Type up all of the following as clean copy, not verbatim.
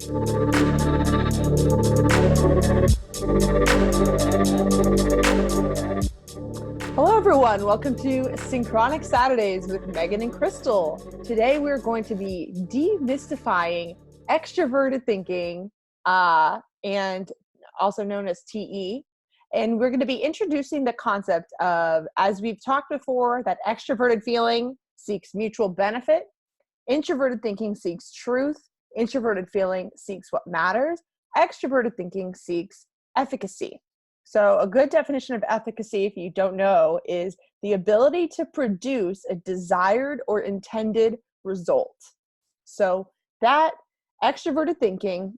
Hello everyone, welcome to Synchronic Saturdays with Megan and Crystal. Today we're going to be demystifying extroverted thinking, and also known as TE. And we're going to be introducing the concept of, as we've talked before, that extroverted feeling seeks mutual benefit, introverted thinking seeks truth, introverted feeling seeks what matters, extroverted thinking seeks efficacy. So a good definition of efficacy, if you don't know, is the ability to produce a desired or intended result. So that extroverted thinking,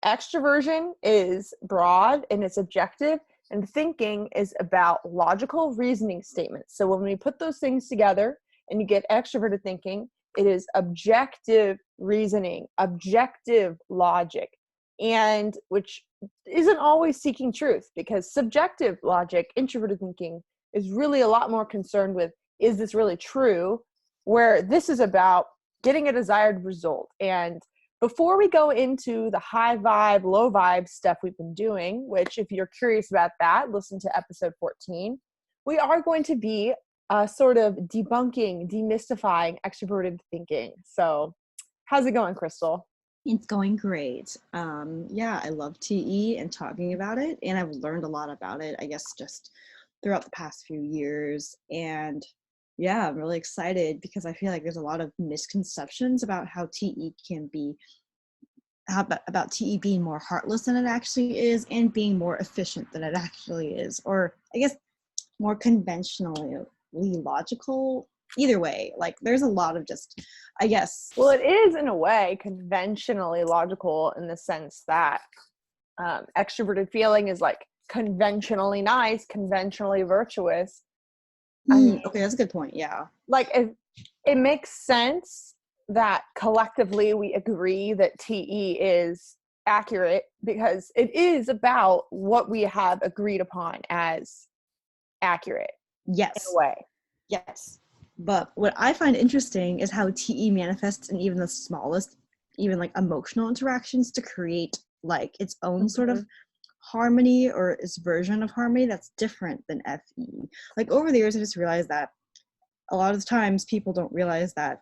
extroversion is broad and it's objective, and thinking is about logical reasoning statements. So when we put those things together and you get extroverted thinking, it is objective reasoning, objective logic, and which isn't always seeking truth, because subjective logic, introverted thinking, is really a lot more concerned with, is this really true? Where this is about getting a desired result. And before we go into the high vibe, low vibe stuff we've been doing, which if you're curious about that, listen to episode 14, we are going to be sort of debunking, demystifying extroverted thinking. So how's it going, Crystal? It's going great. Yeah, I love TE and talking about it, and I've learned a lot about it, I guess, just throughout the past few years. And yeah, I'm really excited because I feel like there's a lot of misconceptions about how TE can be, about TE being more heartless than it actually is, and being more efficient than it actually is, or I guess more conventionally logical. Either way, like there's a lot of just, I guess. Well, it is in a way conventionally logical in the sense that extroverted feeling is like conventionally nice, conventionally virtuous. Okay, that's a good point. Yeah. Like it makes sense that collectively we agree that TE is accurate because it is about what we have agreed upon as accurate. Yes. In a way. Yes. But what I find interesting is how TE manifests in even the smallest, even like emotional interactions to create like its own sort of harmony, or its version of harmony that's different than FE. Like over the years, I just realized that a lot of times people don't realize that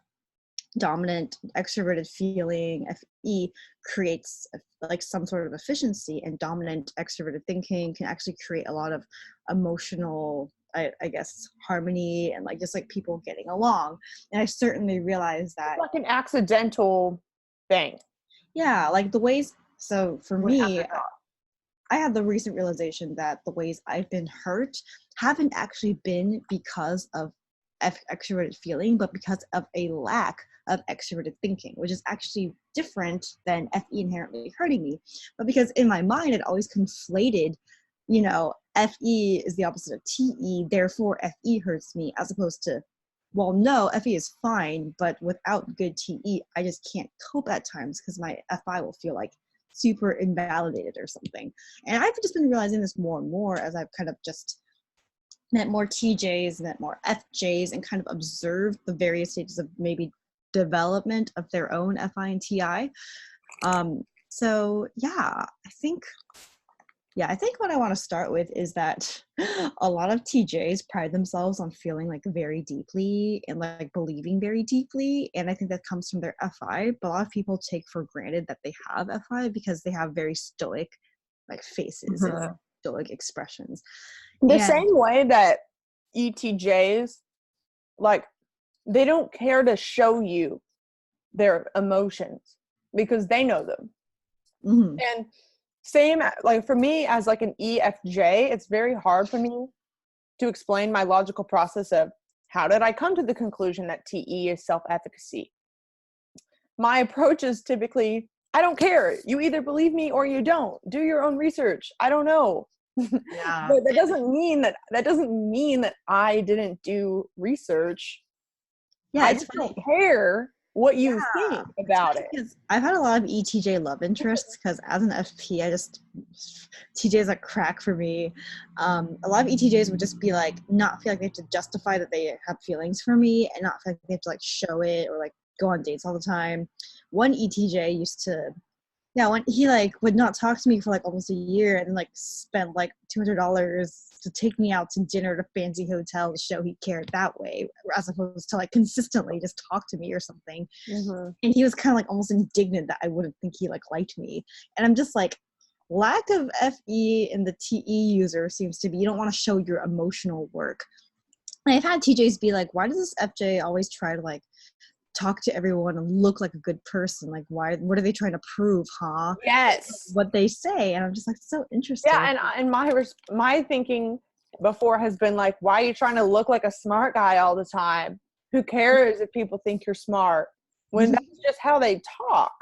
dominant extroverted feeling, FE, creates like some sort of efficiency, and dominant extroverted thinking can actually create a lot of emotional, I guess, harmony, and like just like people getting along. And I certainly realized that It's like an accidental thing. Yeah, like the ways, so for me, I had the recent realization that the ways I've been hurt haven't actually been because of extroverted feeling, but because of a lack of extroverted thinking, which is actually different than FE inherently hurting me. But because in my mind, it always conflated, you know, FE is the opposite of TE, therefore FE hurts me, as opposed to, well, no, FE is fine, but without good TE, I just can't cope at times because my FI will feel like super invalidated or something. And I've just been realizing this more and more as I've kind of just met more TJs, met more FJs, and kind of observed the various stages of maybe development of their own FI and TI. So yeah, I think what I want to start with is that a lot of TJs pride themselves on feeling like very deeply and like believing very deeply. And I think that comes from their FI, but a lot of people take for granted that they have FI because they have very stoic like faces and stoic expressions. Same way that ETJs, like, they don't care to show you their emotions because they know them. And same, like for me as like an EFJ, it's very hard for me to explain my logical process of how did I come to the conclusion that TE is self-efficacy. My approach is typically, I don't care. You either believe me or you don't. Do your own research. I don't know. Yeah. But that doesn't mean that I didn't do research. Yeah, I just don't care what you think about it. Because I've had a lot of ETJ love interests because as an FP, TJs like crack for me. A lot of ETJs would just be like, not feel like they have to justify that they have feelings for me, and not feel like they have to like show it or like go on dates all the time. One ETJ used to, yeah, when he like would not talk to me for like almost a year and like spent like $200 to take me out to dinner at a fancy hotel to show he cared that way, as opposed to like consistently just talk to me or something. Mm-hmm. And he was kind of like almost indignant that I wouldn't think he like liked me. And I'm just like, lack of FE in the TE user seems to be, you don't want to show your emotional work. And I've had TJs be like, why does this FJ always try to like talk to everyone and look like a good person? Like, why, what are they trying to prove, huh? Yes. What they say. And I'm just like, so interesting. Yeah, and my thinking before has been like, why are you trying to look like a smart guy all the time? Who cares if people think you're smart? When that's just how they talk.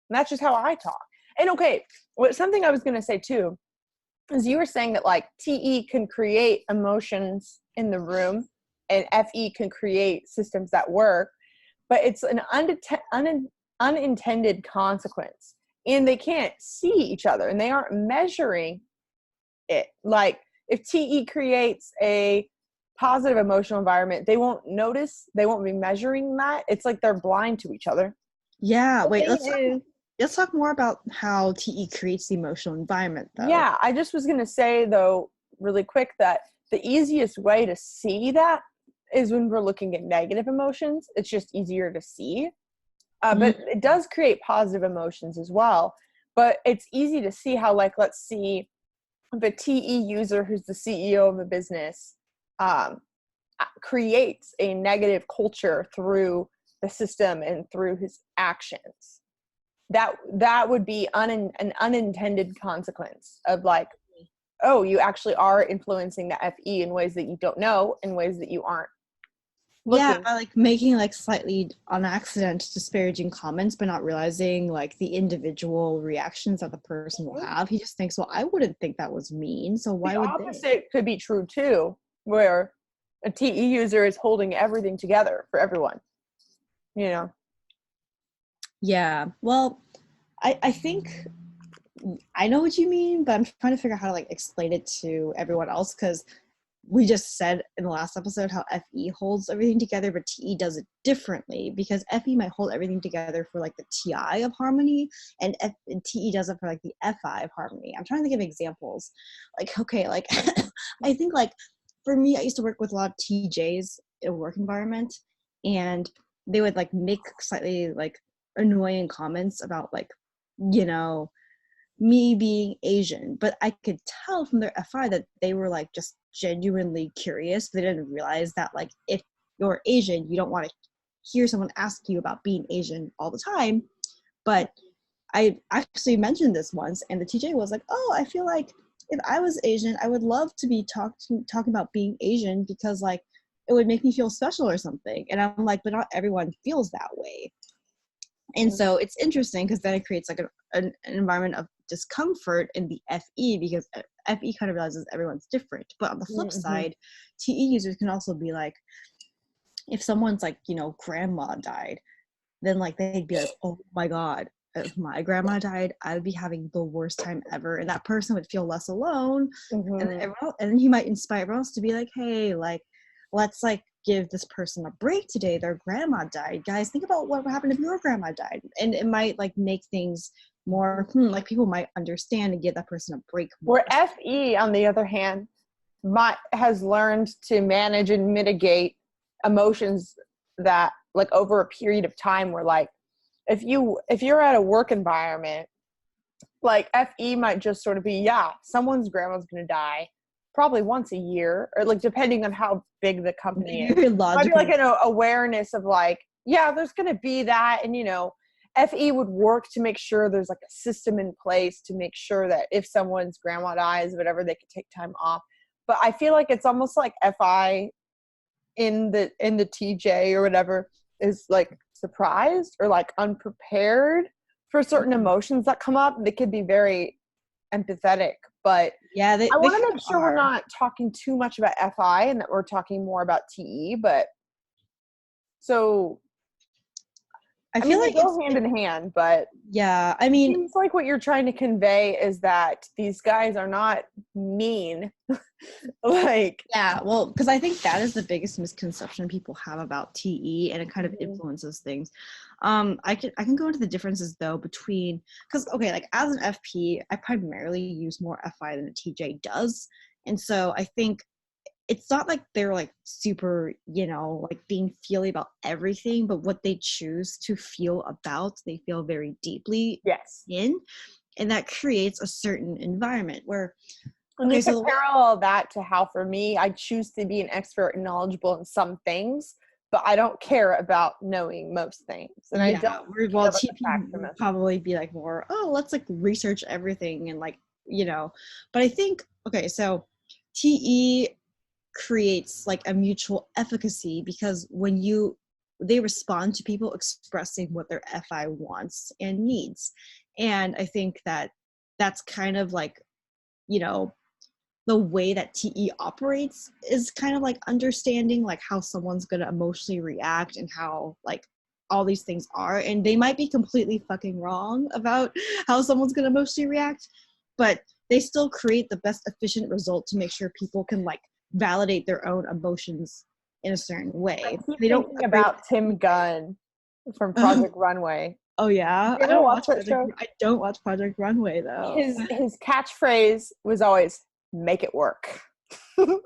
And that's just how I talk. And okay, something I was going to say too is you were saying that like TE can create emotions in the room and FE can create systems that work, but it's an unintended consequence. And they can't see each other and they aren't measuring it. Like if TE creates a positive emotional environment, they won't notice, they won't be measuring that. It's like they're blind to each other. Yeah, wait, let's talk more about how TE creates the emotional environment though. Yeah, I just was going to say though, really quick, that the easiest way to see that is when we're looking at negative emotions. It's just easier to see. But it does create positive emotions as well. But it's easy to see how, like, let's see if a TE user who's the CEO of a business creates a negative culture through the system and through his actions. That would be an unintended consequence of like, oh, you actually are influencing the FE in ways that you don't know, in ways that you aren't looking. Yeah, by like making like slightly on accident disparaging comments, but not realizing like the individual reactions that the person will have. He just thinks, well, I wouldn't think that was mean, so why would they? The opposite could be true too, where a TE user is holding everything together for everyone, you know? Yeah, well, I think I know what you mean, but I'm trying to figure out how to like explain it to everyone else, because we just said in the last episode how FE holds everything together, but TE does it differently, because FE might hold everything together for like the TI of harmony, and TE does it for like the FI of harmony. I'm trying to give examples. Like, okay, like I think like for me, I used to work with a lot of TJs in a work environment, and they would like make slightly like annoying comments about like, you know, me being Asian, but I could tell from their FI that they were like just genuinely curious. They didn't realize that like if you're Asian, you don't want to hear someone ask you about being Asian all the time. But I actually mentioned this once, and the TJ was like, oh, I feel like if I was Asian, I would love to be talking about being Asian, because like it would make me feel special or something. And I'm like, but not everyone feels that way. And so it's interesting, because then it creates like an environment of discomfort in the FE, because FE kind of realizes everyone's different. But on the flip side, TE users can also be like, if someone's like, you know, grandma died, then like they'd be like, oh my God, if my grandma died, I would be having the worst time ever. And that person would feel less alone. And then he might inspire everyone else to be like, hey, like, let's like give this person a break today. Their grandma died. Guys, think about what happened if your grandma died. And it might like make things more, like people might understand and give that person a break more. Where FE, on the other hand, has learned to manage and mitigate emotions that like over a period of time, where like if you're at a work environment, like FE might just sort of be, yeah, someone's grandma's gonna die probably once a year, or like depending on how big the company is. Might be like an awareness of like, yeah, there's gonna be that, and you know, FE would work to make sure there's like a system in place to make sure that if someone's grandma dies, whatever, they could take time off. But I feel like it's almost like FI in the TJ or whatever is like surprised or like unprepared for certain emotions that come up. They could be very empathetic, but yeah, I want to make sure we're not talking too much about FI and that we're talking more about TE. But so I mean, they go hand in hand, but yeah, I mean, it seems like what you're trying to convey is that these guys are not mean. Like, yeah, well, because I think that is the biggest misconception people have about TE, and it kind of influences things. I can go into the differences though between, because okay, like as an FP, I primarily use more FI than a TJ does, and so I think it's not like they're like super, like being feely about everything, but what they choose to feel about, they feel very deeply yes. in, and that creates a certain environment where. And you can parallel that to how, for me, I choose to be an expert and knowledgeable in some things, but I don't care about knowing most things. And I don't. Well, TP would probably be like more, oh, let's like research everything and like, but I think, okay, so TE creates like a mutual efficacy because when they respond to people expressing what their FI wants and needs. And I think that that's kind of like, the way that TE operates is kind of like understanding like how someone's going to emotionally react and how like all these things are. And they might be completely fucking wrong about how someone's going to emotionally react, but they still create the best efficient result to make sure people can like validate their own emotions in a certain way. They don't think about Tim Gunn from Project Runway. Oh yeah, I don't watch Project Runway though. His catchphrase was always "make it work," and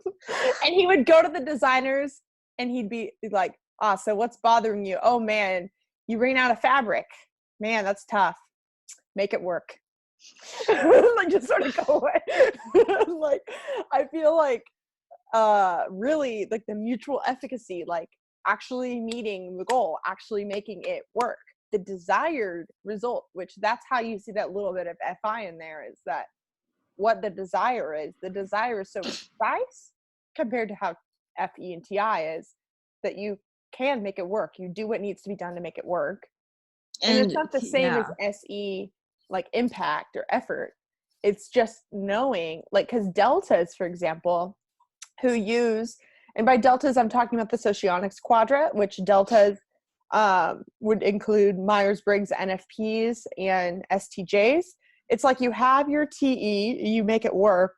he would go to the designers and he'd be like, so what's bothering you? Oh man, you ran out of fabric. Man, that's tough. Make it work. Like, just sort of go away. Like, I feel like really like the mutual efficacy, like actually meeting the goal, actually making it work, the desired result, which that's how you see that little bit of FI in there, is that what the desire is. The desire is so precise compared to how FE and TI is, that you can make it work. You do what needs to be done to make it work. And it's not the same as SE, like impact or effort. It's just knowing, like, because deltas, for example, who use, and by deltas, I'm talking about the socionics quadrant, which deltas would include Myers-Briggs NFPs and STJs. It's like you have your TE, you make it work,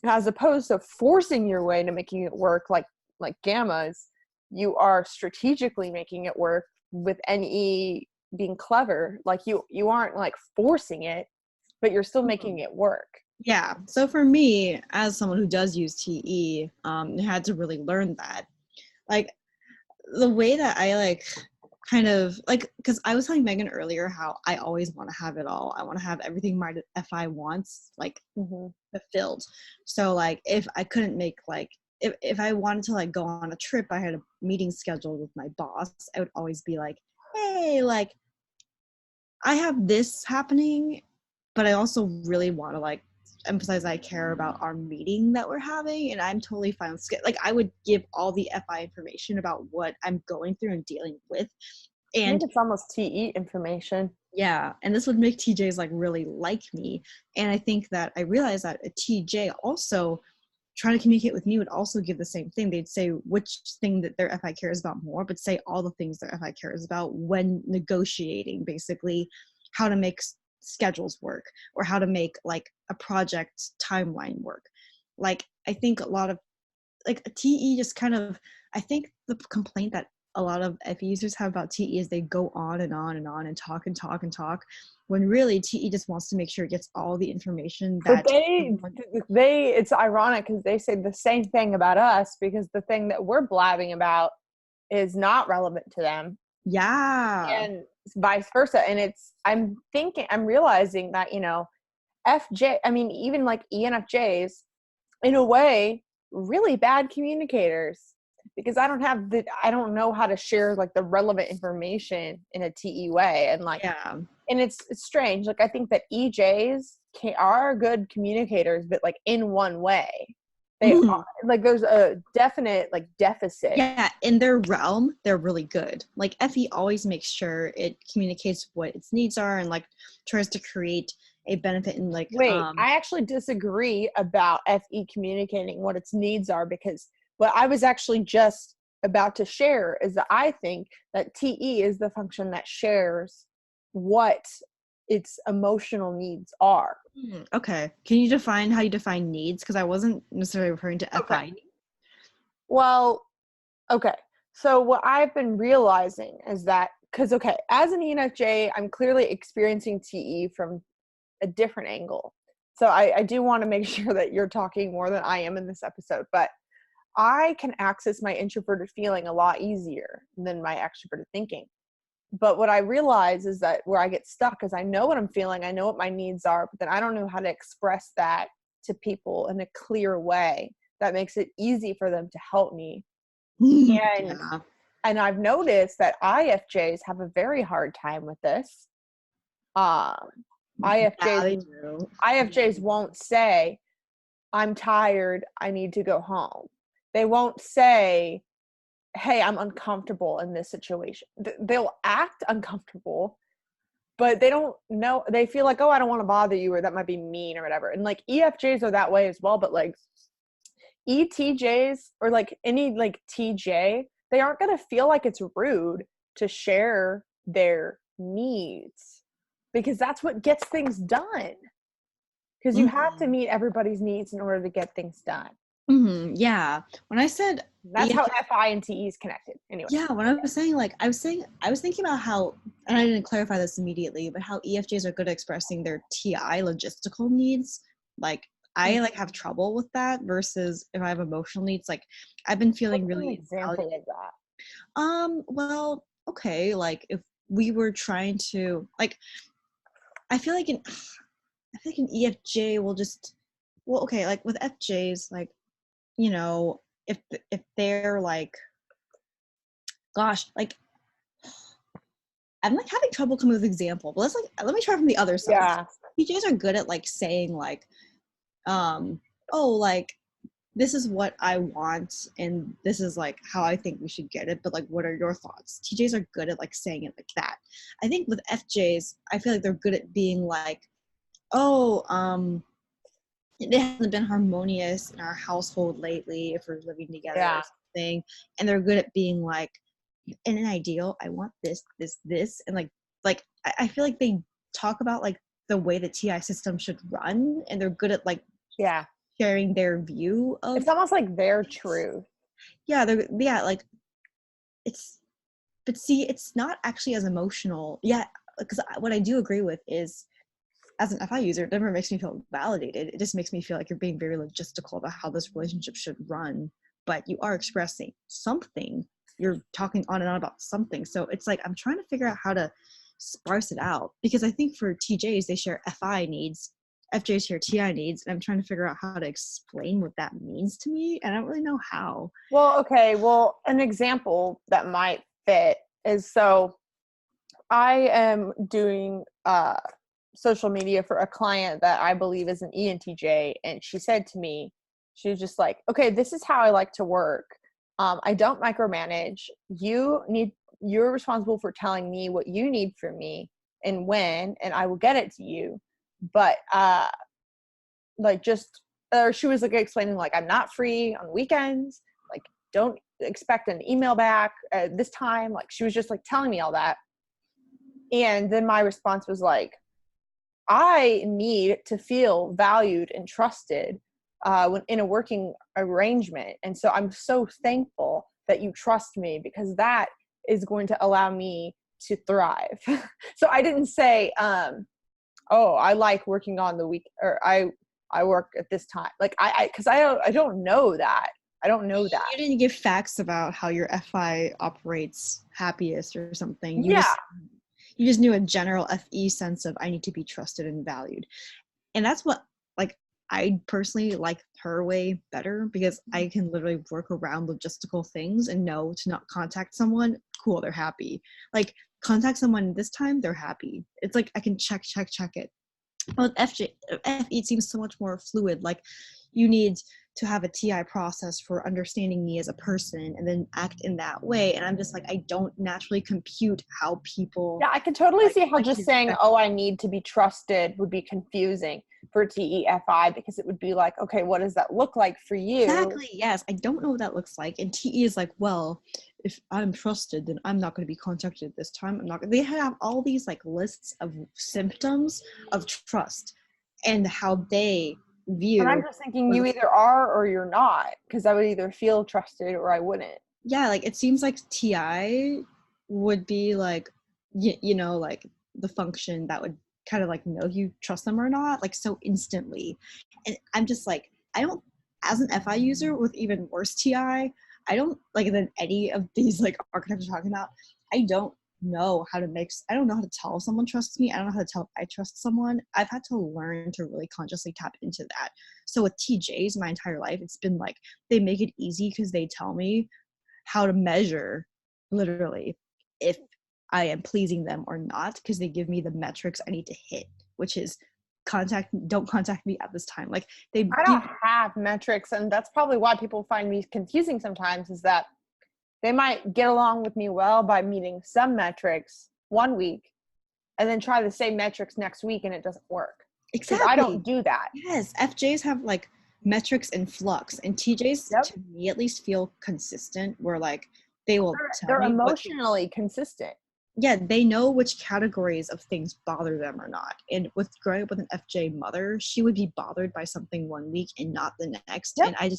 as opposed to forcing your way to making it work like gammas. You are strategically making it work, with NE being clever. Like you aren't like forcing it, but you're still making it work. Yeah. So for me, as someone who does use TE, I had to really learn that. Like the way that I like kind of like, because I was telling Megan earlier how I always want to have it all. I want to have everything my FI wants like fulfilled. So like if I couldn't make like, if I wanted to like go on a trip, I had a meeting scheduled with my boss, I would always be like, hey, like I have this happening, but I also really want to like emphasize I care about our meeting that we're having, and I'm totally fine with like I would give all the FI information about what I'm going through and dealing with. And I think it's almost TE information. Yeah, and this would make TJs like really like me. And I think that I realized that a TJ also trying to communicate with me would also give the same thing. They'd say which thing that their FI cares about more, but say all the things their FI cares about when negotiating, basically how to make schedules work or how to make like a project timeline work. Like I think a lot of like a TE just kind of, I think the complaint that a lot of FE users have about TE is they go on and on and on and talk and talk and talk, when really TE just wants to make sure it gets all the information that they it's ironic because they say the same thing about us, because the thing that we're blabbing about is not relevant to them. Yeah. And vice versa. And I'm realizing that, FJ, I mean, even like ENFJs, in a way, really bad communicators, because I don't know how to share like the relevant information in a TE way. And like, and it's strange. Like I think that EJs are good communicators, but like in one way. They are, like there's a definite like deficit. Yeah, in their realm, they're really good. Like FE always makes sure it communicates what its needs are and like tries to create a benefit in like I actually disagree about FE communicating what its needs are, because what I was actually just about to share is that I think that TE is the function that shares what its emotional needs are. Okay. Can you define how you define needs? Because I wasn't necessarily referring to FI. Well, okay. So what I've been realizing is that, because, okay, as an ENFJ, I'm clearly experiencing TE from a different angle. So I do want to make sure that you're talking more than I am in this episode, but I can access my introverted feeling a lot easier than my extroverted thinking. But what I realize is that where I get stuck is I know what I'm feeling, I know what my needs are, but then I don't know how to express that to people in a clear way that makes it easy for them to help me. And I've noticed that IFJs have a very hard time with this. IFJs won't say, I'm tired, I need to go home. They won't say, hey, I'm uncomfortable in this situation. They'll act uncomfortable, but they don't know. They feel like, oh, I don't want to bother you, or that might be mean or whatever. And like EFJs are that way as well, but like ETJs or like any like TJ, they aren't going to feel like it's rude to share their needs because that's what gets things done. Because you have to meet everybody's needs in order to get things done. Yeah. When I said that's how FI and TE is connected. Anyway. Yeah, when I was saying I was thinking about how, and I didn't clarify this immediately, but how EFJs are good at expressing their TI logistical needs. Like I like have trouble with that versus if I have emotional needs. Like I've been feeling really an example of that. Well, okay, like if we were trying to like, I feel like an EFJ will just, well, okay, like with FJs, like, you know, if they're like, gosh, like I'm like having trouble coming with an example, but let me try from the other side. Yeah. PJs are good at like saying like, oh, like this is what I want and this is like how I think we should get it, but like what are your thoughts? TJs are good at like saying it like that. I think with FJs, I feel like they're good at being like, oh, it hasn't been harmonious in our household lately if we're living together or something. And they're good at being like, in an ideal, I want this, and like I feel like they talk about like the way the TI system should run, and they're good at like sharing their view of. It's almost like their truth. Yeah, like it's, but see, it's not actually as emotional. Yeah, because what I do agree with is, as an FI user, it never makes me feel validated. It just makes me feel like you're being very logistical about how this relationship should run, but you are expressing something. You're talking on and on about something. So it's like, I'm trying to figure out how to sparse it out, because I think for TJs, they share FI needs, FJs share TI needs, and I'm trying to figure out how to explain what that means to me. And I don't really know how. Well, okay. Well, an example that might fit is, so I am doing social media for a client that I believe is an ENTJ. And she said to me, she was just like, okay, this is how I like to work. I don't micromanage. You're responsible for telling me what you need from me and when, and I will get it to you. But she was like explaining like, I'm not free on weekends. Like, don't expect an email back at this time. Like, she was just like telling me all that. And then my response was like, I need to feel valued and trusted when in a working arrangement. And so I'm so thankful that you trust me, because that is going to allow me to thrive. So I didn't say, oh, I like working on the week, or I work at this time. Like because I don't know that. I don't know that. You didn't give facts about how your FI operates happiest or something. You just knew a general FE sense of, I need to be trusted and valued. And that's what, like, I personally like her way better, because I can literally work around logistical things and know to not contact someone. Cool, they're happy. Like, contact someone this time, they're happy. It's like I can check it. Well, with FE, it seems so much more fluid. Like, you need to have a TI process for understanding me as a person and then act in that way. And I'm just like, I don't naturally compute how people. Yeah, I can totally see how just saying, oh, I need to be trusted would be confusing. for TEFI, because it would be like, okay, what does that look like for you? Exactly. Yes. I don't know what that looks like. And TE is like, well, if I'm trusted, then I'm not going to be contacted this time. I'm not. They have all these like lists of symptoms of trust and how they view. And I'm just thinking you either are or you're not, because I would either feel trusted or I wouldn't. Yeah, like it seems like TI would be like, you know, like the function that would kind of like know if you trust them or not, like so instantly. And I'm just like, I don't, as an FI user with even worse TI, I don't like than any of these like archetypes we're talking about. I don't know how to mix. I don't know how to tell if someone trusts me. I don't know how to tell if I trust someone. I've had to learn to really consciously tap into that. So with TJs my entire life, it's been like they make it easy because they tell me how to measure literally if I am pleasing them or not, because they give me the metrics I need to hit, which is don't contact me at this time. Like I don't have metrics, and that's probably why people find me confusing sometimes, is that they might get along with me well by meeting some metrics one week and then try the same metrics next week and it doesn't work. Exactly. Because I don't do that. Yes, FJs have like metrics in flux, and TJs to me at least feel consistent, where like they will they're emotionally consistent. Yeah, they know which categories of things bother them or not. And with growing up with an FJ mother, she would be bothered by something one week and not the next. And I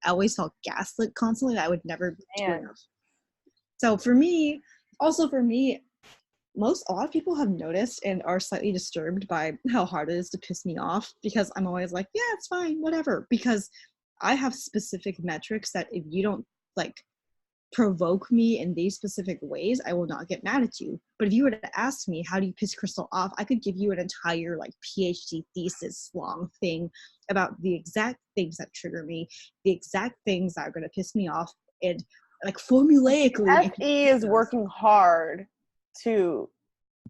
always felt gaslit constantly that I would never do enough. So for me, a lot of people have noticed and are slightly disturbed by how hard it is to piss me off, because I'm always like, yeah, it's fine, whatever. Because I have specific metrics that if you don't like provoke me in these specific ways, I will not get mad at you. But if you were to ask me, how do you piss Crystal off? I could give you an entire like PhD thesis long thing about the exact things that trigger me, the exact things that are going to piss me off, and like formulaically. FE is working hard to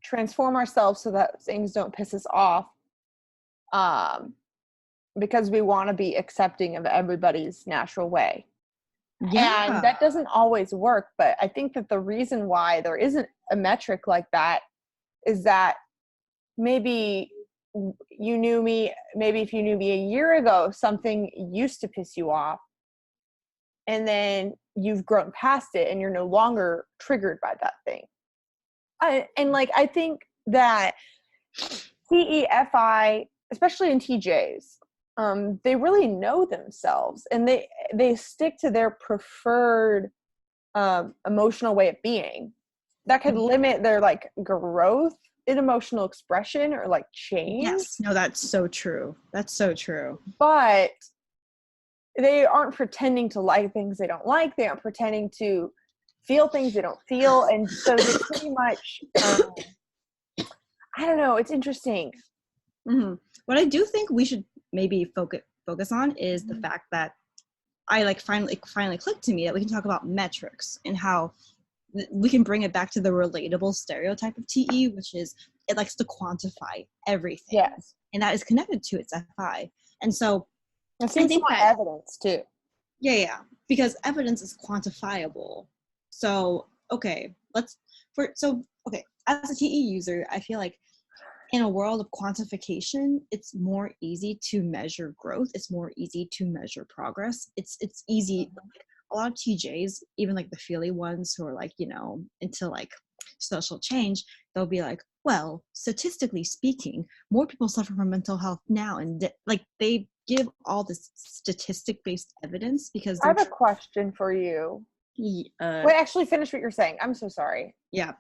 transform ourselves so that things don't piss us off, because we want to be accepting of everybody's natural way. Yeah. And that doesn't always work, but I think that the reason why there isn't a metric like that is that maybe you knew me, maybe if you knew me a year ago, something used to piss you off, and then you've grown past it and you're no longer triggered by that thing. I think that TEFI, especially in TJs, they really know themselves, and they stick to their preferred emotional way of being. That could limit their like growth in emotional expression or like change. Yes, no, that's so true. That's so true. But they aren't pretending to like things they don't like. They aren't pretending to feel things they don't feel. And so they pretty much, I don't know, it's interesting. Mm-hmm. What I do think we should maybe focus on is the fact that I like finally clicked to me that we can talk about metrics and how we can bring it back to the relatable stereotype of TE, which is it likes to quantify everything. Yes. And that is connected to its FI. And so I think that evidence too. Yeah. Because evidence is quantifiable. So, okay, as a TE user, I feel like in a world of quantification, it's more easy to measure growth. It's more easy to measure progress. It's easy. Like, a lot of TJs, even like the feely ones who are like, you know, into like social change, they'll be like, well, statistically speaking, more people suffer from mental health now. And like they give all this statistic-based evidence because I have a question for you. Wait, actually finish what you're saying. I'm so sorry. Yeah.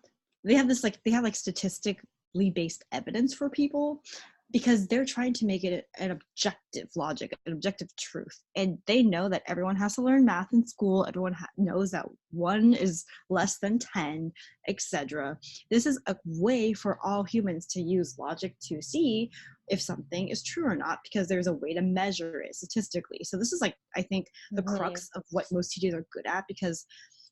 They have statistically based evidence for people because they're trying to make it an objective logic, an objective truth. And they know that everyone has to learn math in school. Everyone knows that 1 is less than 10, etc. This is a way for all humans to use logic to see if something is true or not, because there's a way to measure it statistically. So this is like, I think, the crux of what most teachers are good at, because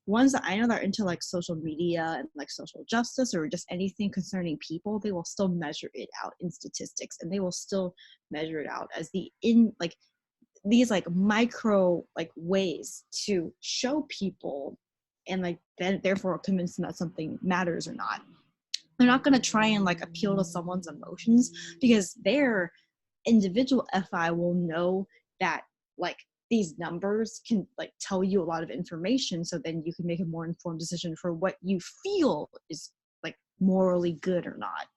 ones that I know that are into like social media and like social justice or just anything concerning people, they will still measure it out in statistics, and they will still measure it out as these like micro like ways to show people and like then therefore convince them that something matters or not. They're not going to try and like appeal to someone's emotions because they're individual FI will know that like these numbers can like tell you a lot of information, so then you can make a more informed decision for what you feel is like morally good or not.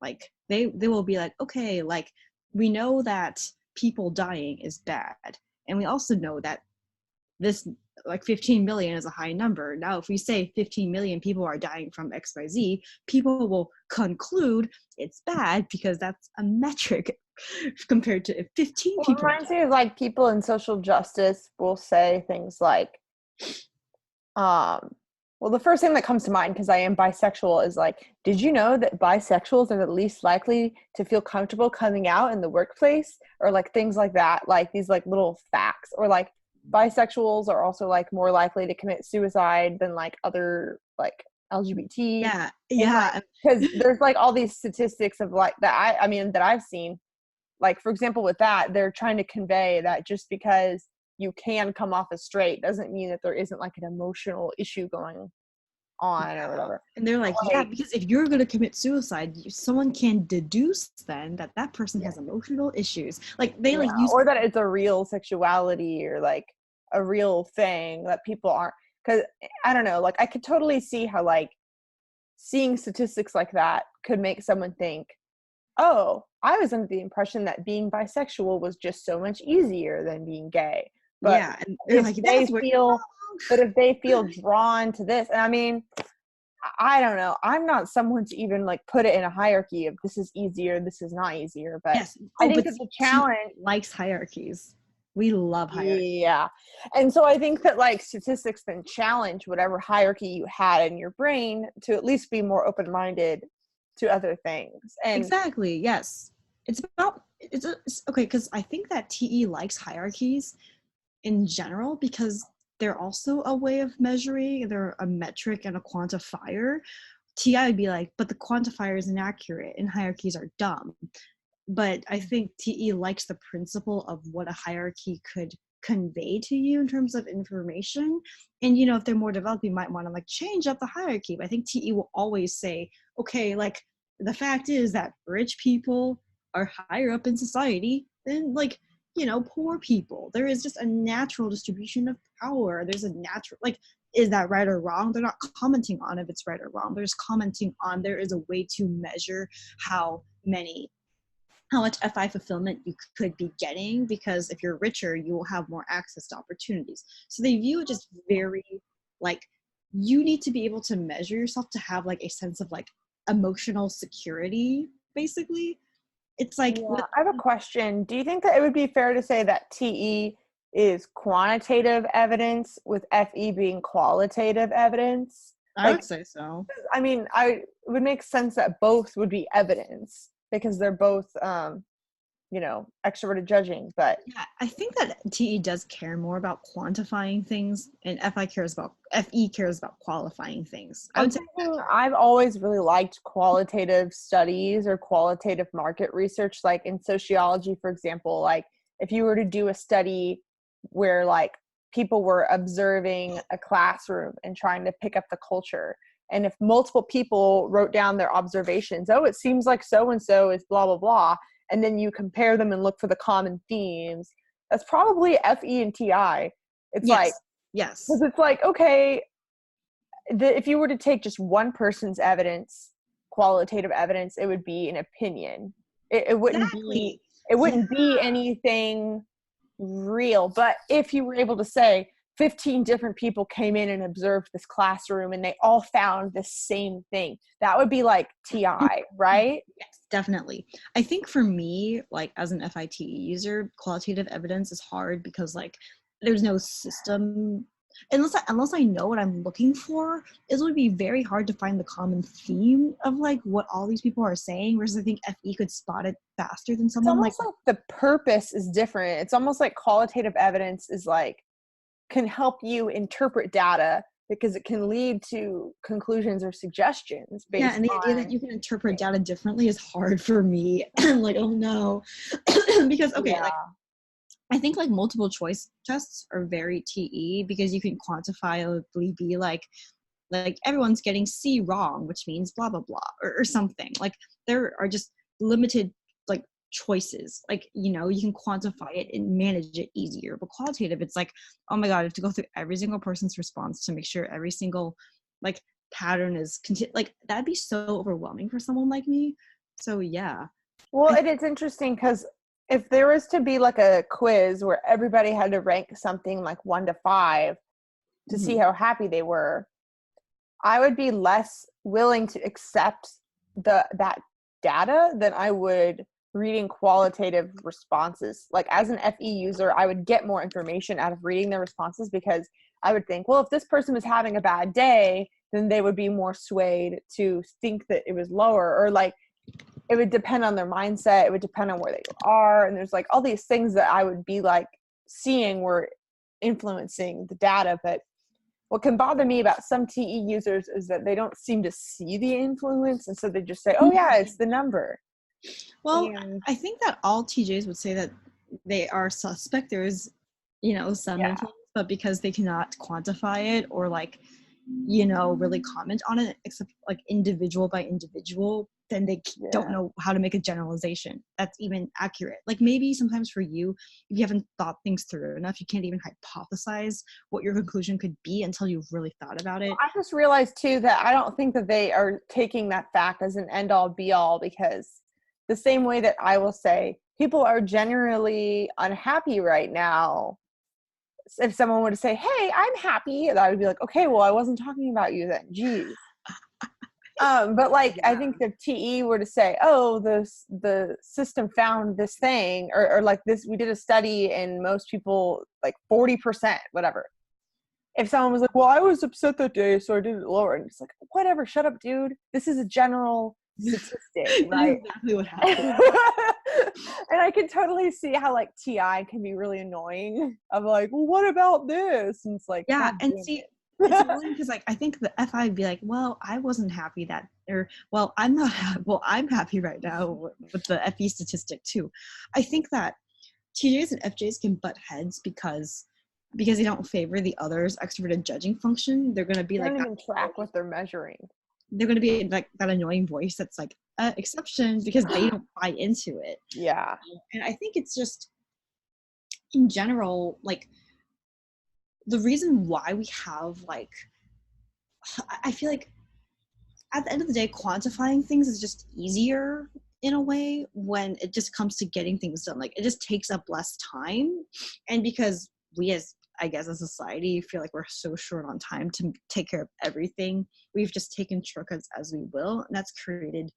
Like they will be like, okay, like we know that people dying is bad, and we also know that this like 15 million is a high number. Now if we say 15 million people are dying from XYZ, people will conclude it's bad because that's a metric compared to if 15 Well, it people reminds me of like people in social justice will say things like, well, the first thing that comes to mind, because I am bisexual, is like, did you know that bisexuals are the least likely to feel comfortable coming out in the workplace? Or like things like that, like these like little facts. Or like bisexuals are also like more likely to commit suicide than like other like LGBT. yeah Because there's like all these statistics of like that I mean that I've seen. Like, for example, with that, they're trying to convey that just because you can come off as straight doesn't mean that there isn't like an emotional issue going on or whatever. And they're like, yeah, because if you're going to commit suicide, someone can deduce then that that person has emotional issues. Like they like use, or that it's a real sexuality or like a real thing that people aren't, because I don't know, like I could totally see how like seeing statistics like that could make someone think, oh, I was under the impression that being bisexual was just so much easier than being gay. But yeah, and they're like, if they feel drawn to this, and I mean, I don't know, I'm not someone to even like put it in a hierarchy of this is easier, this is not easier. But yes, I think that the challenge likes hierarchies. We love hierarchy. Yeah. And so I think that like statistics then challenge whatever hierarchy you had in your brain to at least be more open-minded to other things. And exactly, yes. It's okay, because I think that TE likes hierarchies in general because they're also a way of measuring. They're a metric and a quantifier. TI would be like, but the quantifier is inaccurate and hierarchies are dumb. But I think TE likes the principle of what a hierarchy could convey to you in terms of information. And you know, if they're more developed, you might want to like change up the hierarchy. But I think TE will always say, okay, like the fact is that rich people are higher up in society than like, you know, poor people. There is just a natural distribution of power. There's a natural, like, is that right or wrong? They're not commenting on if it's right or wrong. They're just commenting on there is a way to measure how much FI fulfillment you could be getting, because if you're richer, you will have more access to opportunities. So they view it just very like, you need to be able to measure yourself to have like a sense of like emotional security, basically. It's like, yeah, I have a question. Do you think that it would be fair to say that TE is quantitative evidence with FE being qualitative evidence? I Like, would say so. I mean, it would make sense that both would be evidence because they're both, you know, extroverted judging. But Yeah, I think that TE does care more about quantifying things, and FE cares about qualifying things. I would say I've always really liked qualitative studies or qualitative market research, like in sociology, for example. Like if you were to do a study where like people were observing a classroom and trying to pick up the culture, and if multiple people wrote down their observations, oh, it seems like so and so is blah blah blah, and then you compare them and look for the common themes, that's probably FE and TI. It's like, yes, because it's like, okay, if you were to take just one person's evidence, qualitative evidence, it would be an opinion. It wouldn't exactly. be anything real. But if you were able to say 15 different people came in and observed this classroom and they all found the same thing, that would be like TI, right? Yes, definitely. I think for me, like as an FITE user, qualitative evidence is hard because like there's no system. Unless I know what I'm looking for, it would be very hard to find the common theme of like what all these people are saying. Whereas I think FE could spot it faster than someone It's almost like the purpose is different. It's almost like qualitative evidence is like, can help you interpret data because it can lead to conclusions or suggestions based yeah, and the idea that you can interpret data differently is hard for me. I'm like, oh no. Because okay, yeah. like I think like multiple choice tests are very TE because you can quantifiably be like everyone's getting C wrong, which means blah blah blah or something. Like there are just limited like choices. Like, you know, you can quantify it and manage it easier. But qualitative, it's like, oh my God, I have to go through every single person's response to make sure every single like pattern is like, that'd be so overwhelming for someone like me. So yeah. Well, it is interesting because if there was to be like a quiz where everybody had to rank something like 1 to 5 to see how happy they were, I would be less willing to accept that data than I would reading qualitative responses. Like as an FE user, I would get more information out of reading their responses because I would think, well, if this person was having a bad day, then they would be more swayed to think that it was lower, or like it would depend on their mindset. It would depend on where they are. And there's like all these things that I would be like seeing were influencing the data. But what can bother me about some TE users is that they don't seem to see the influence. And so they just say, oh yeah, it's the number. Well, I think that all TJs would say that they are suspect. There is, you know, some influence, but because they cannot quantify it or like, you know, really comment on it, except like individual by individual, then they don't know how to make a generalization that's even accurate. Like maybe sometimes for you, if you haven't thought things through enough, you can't even hypothesize what your conclusion could be until you've really thought about it. Well, I just realized too that I don't think that they are taking that fact as an end all be all, because the same way that I will say people are generally unhappy right now, if someone were to say, hey, I'm happy, I would be like, okay, well, I wasn't talking about you then. Geez. But like, I think if TE were to say, oh, the system found this thing, or like this, we did a study and most people like 40%, whatever. If someone was like, well, I was upset that day, so I did it lower. And it's like, whatever, shut up, dude. This is a general statistic, right? Exactly what happened. And I can totally see how like TI can be really annoying of like, well, what about this? And it's like, yeah, and see, it's annoying because like I think the FI would be like, well, I wasn't happy that, or well, I'm not well, I'm happy right now with the FE statistic too. I think that TJs and FJs can butt heads because they don't favor the other's extroverted judging function. They're gonna be they like, don't even track what they're measuring. They're gonna be like that annoying voice that's like exceptions because they don't buy into it. Yeah. And I think it's just in general, like the reason why we have like, I feel like at the end of the day, quantifying things is just easier in a way when it just comes to getting things done. Like it just takes up less time. And because we as, I guess, as a society feel like we're so short on time to take care of everything, we've just taken shortcuts as we will. And that's created,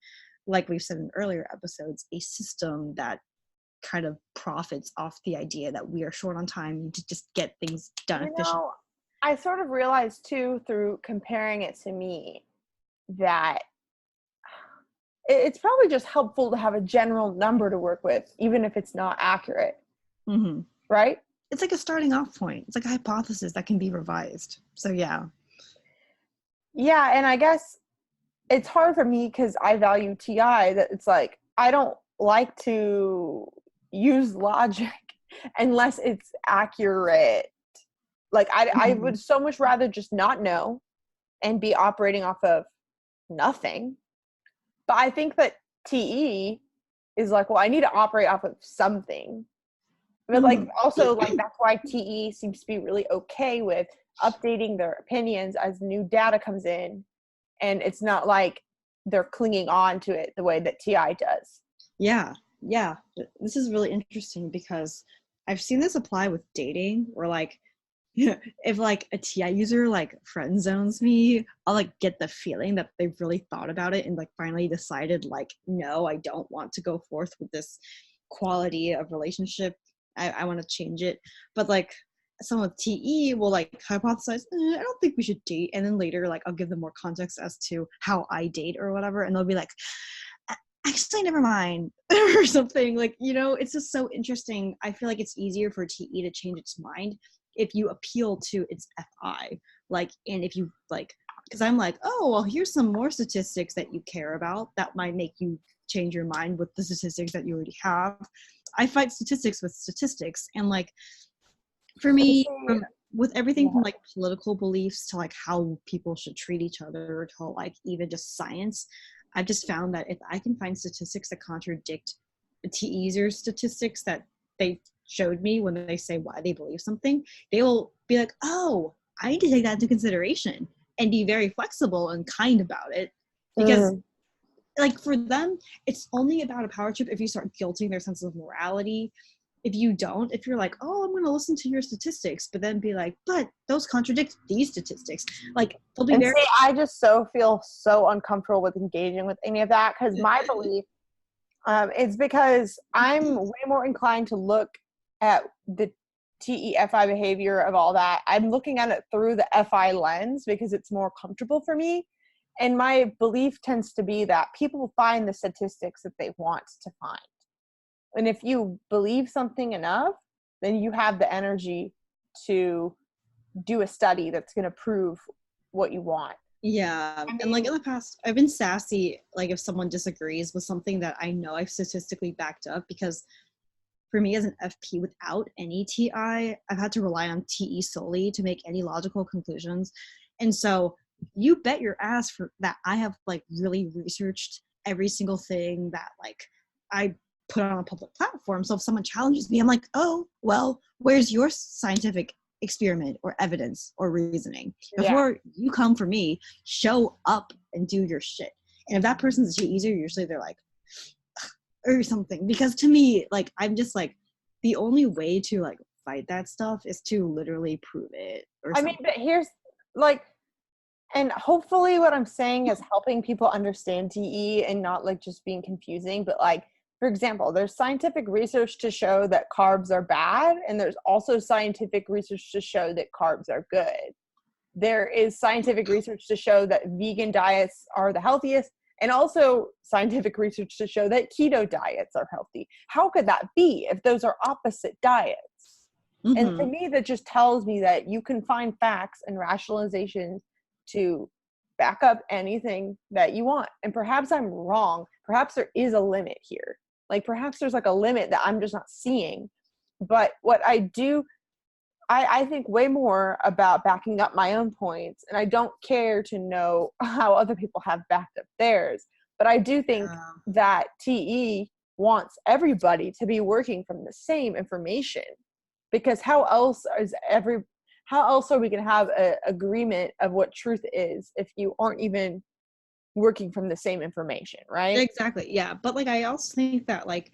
like we've said in earlier episodes, a system that kind of profits off the idea that we are short on time to just get things done efficiently. I sort of realized too through comparing it to me that it's probably just helpful to have a general number to work with, even if it's not accurate. Mm-hmm. Right? It's like a starting off point. It's like a hypothesis that can be revised. So yeah. Yeah, and I guess it's hard for me because I value TI, that it's like I don't like to use logic unless it's accurate. Like I would so much rather just not know and be operating off of nothing. But I think that TE is like, well, I need to operate off of something. But like also like that's why TE seems to be really okay with updating their opinions as new data comes in, and it's not like they're clinging on to it the way that TI does. Yeah. This is really interesting because I've seen this apply with dating, where like if like a TI user like friend zones me, I'll like get the feeling that they've really thought about it and like finally decided like, no, I don't want to go forth with this quality of relationship. I want to change it. But like someone with TE will like hypothesize, I don't think we should date. And then later, like I'll give them more context as to how I date or whatever. And they'll be like, actually, never mind or something. Like, you know, it's just so interesting. I feel like it's easier for TE to change its mind if you appeal to its FI. Like, and if you like, because I'm like, oh, well, here's some more statistics that you care about that might make you change your mind with the statistics that you already have. I fight statistics with statistics. And like, for me, with everything from like political beliefs to like how people should treat each other to like even just science, I've just found that if I can find statistics that contradict T user statistics that they showed me when they say why they believe something, they will be like, oh, I need to take that into consideration and be very flexible and kind about it. Because like for them, it's only about a power trip if you start guilting their sense of morality. If you don't, if you're like, oh, I'm going to listen to your statistics, but then be like, but those contradict these statistics. Like, they'll be And very. see, I just feel so uncomfortable with engaging with any of that, because my belief is because I'm way more inclined to look at the TEFI behavior of all that. I'm looking at it through the FI lens because it's more comfortable for me. And my belief tends to be that people find the statistics that they want to find. And if you believe something enough, then you have the energy to do a study that's going to prove what you want. Yeah. And like in the past, I've been sassy, like if someone disagrees with something that I know I've statistically backed up, because for me as an FP without any TI, I've had to rely on TE solely to make any logical conclusions. And so you bet your ass for that I have like really researched every single thing that like I put on a public platform. So if someone challenges me, I'm like, oh, well, where's your scientific experiment or evidence or reasoning? Before you come for me, show up and do your shit. And if that person's too easy, usually they're like, or something. Because to me, like, I'm just like, the only way to like fight that stuff is to literally prove it or something. I mean, but here's like, and hopefully what I'm saying is helping people understand TE and not like just being confusing, but like, for example, there's scientific research to show that carbs are bad, and there's also scientific research to show that carbs are good. There is scientific research to show that vegan diets are the healthiest, and also scientific research to show that keto diets are healthy. How could that be if those are opposite diets? And to me, that just tells me that you can find facts and rationalizations to back up anything that you want. And perhaps I'm wrong. Perhaps there is a limit here. Like perhaps there's like a limit that I'm just not seeing. But what I do, I think way more about backing up my own points. And I don't care to know how other people have backed up theirs. But I do think that TE wants everybody to be working from the same information. Because how else are we going to have an agreement of what truth is if you aren't even working from the same information, right? Exactly. Yeah. But like, I also think that like,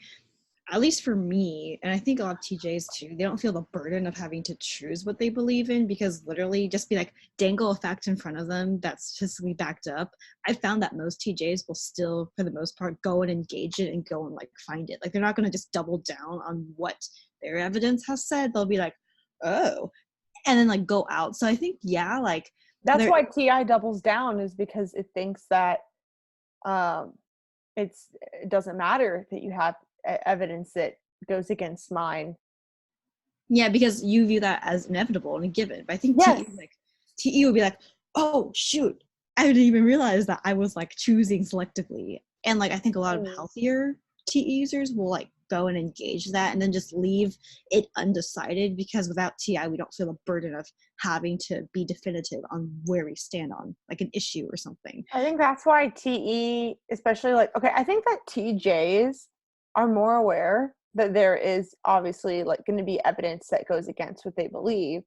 at least for me, and I think a lot of TJs too, they don't feel the burden of having to choose what they believe in, because literally just be like, dangle a fact in front of them that's statistically backed up. I found that most TJs will still, for the most part, go and engage it and go and like find it. Like they're not going to just double down on what their evidence has said. They'll be like, oh, and then like go out. So I think, yeah, like that's why TI doubles down, is because it thinks that it doesn't matter that you have evidence that goes against mine. Yeah, because you view that as inevitable and a given. But I think TE would be like, oh shoot, I didn't even realize that I was like choosing selectively. And like I think a lot of healthier TE users will like go and engage that and then just leave it undecided, because without TI we don't feel the burden of having to be definitive on where we stand on like an issue or something. I think that's why TE, especially like, okay, I think that TJs are more aware that there is obviously like going to be evidence that goes against what they believe,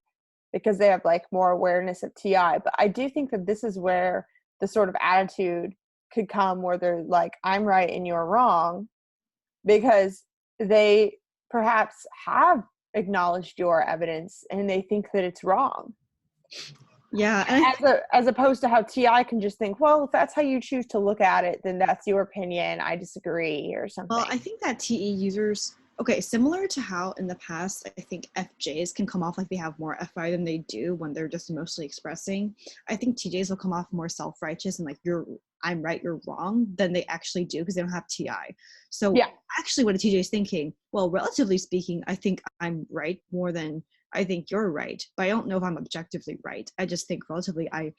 because they have like more awareness of TI. But I do think that this is where the sort of attitude could come where they're like, I'm right and you're wrong, because they perhaps have acknowledged your evidence and they think that it's wrong. Yeah. As opposed to how TI can just think, well, if that's how you choose to look at it, then that's your opinion. I disagree or something. Well, I think that TE users, okay, similar to how in the past, I think FJs can come off like they have more FI than they do when they're just mostly expressing. I think TJs will come off more self-righteous and like, I'm right, you're wrong, than they actually do, because they don't have TI. So actually what a TJ is thinking, well, relatively speaking, I think I'm right more than I think you're right, but I don't know if I'm objectively right. I just think relatively I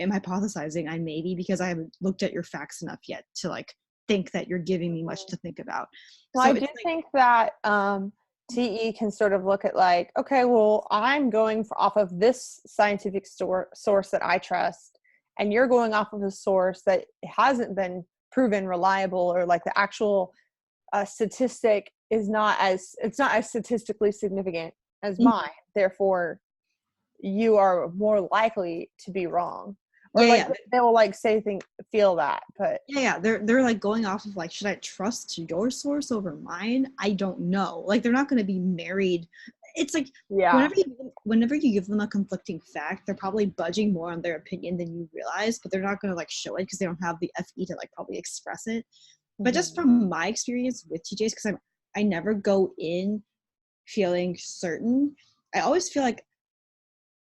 am hypothesizing I may be, because I haven't looked at your facts enough yet to like think that you're giving me much to think about. Well, so I do think that TE can sort of look at like, okay, well, I'm going off of this scientific source that I trust, and you're going off of a source that hasn't been proven reliable, or like the actual a statistic is not as statistically significant as mine. Therefore, you are more likely to be wrong. Or they will feel that, but they're like going off of like, should I trust your source over mine? I don't know. Like, they're not going to be married. It's like, whenever you give them a conflicting fact, they're probably budging more on their opinion than you realize, but they're not going to like show it because they don't have the FE to like probably express it. But just from my experience with TJs, because I never go in feeling certain. I always feel like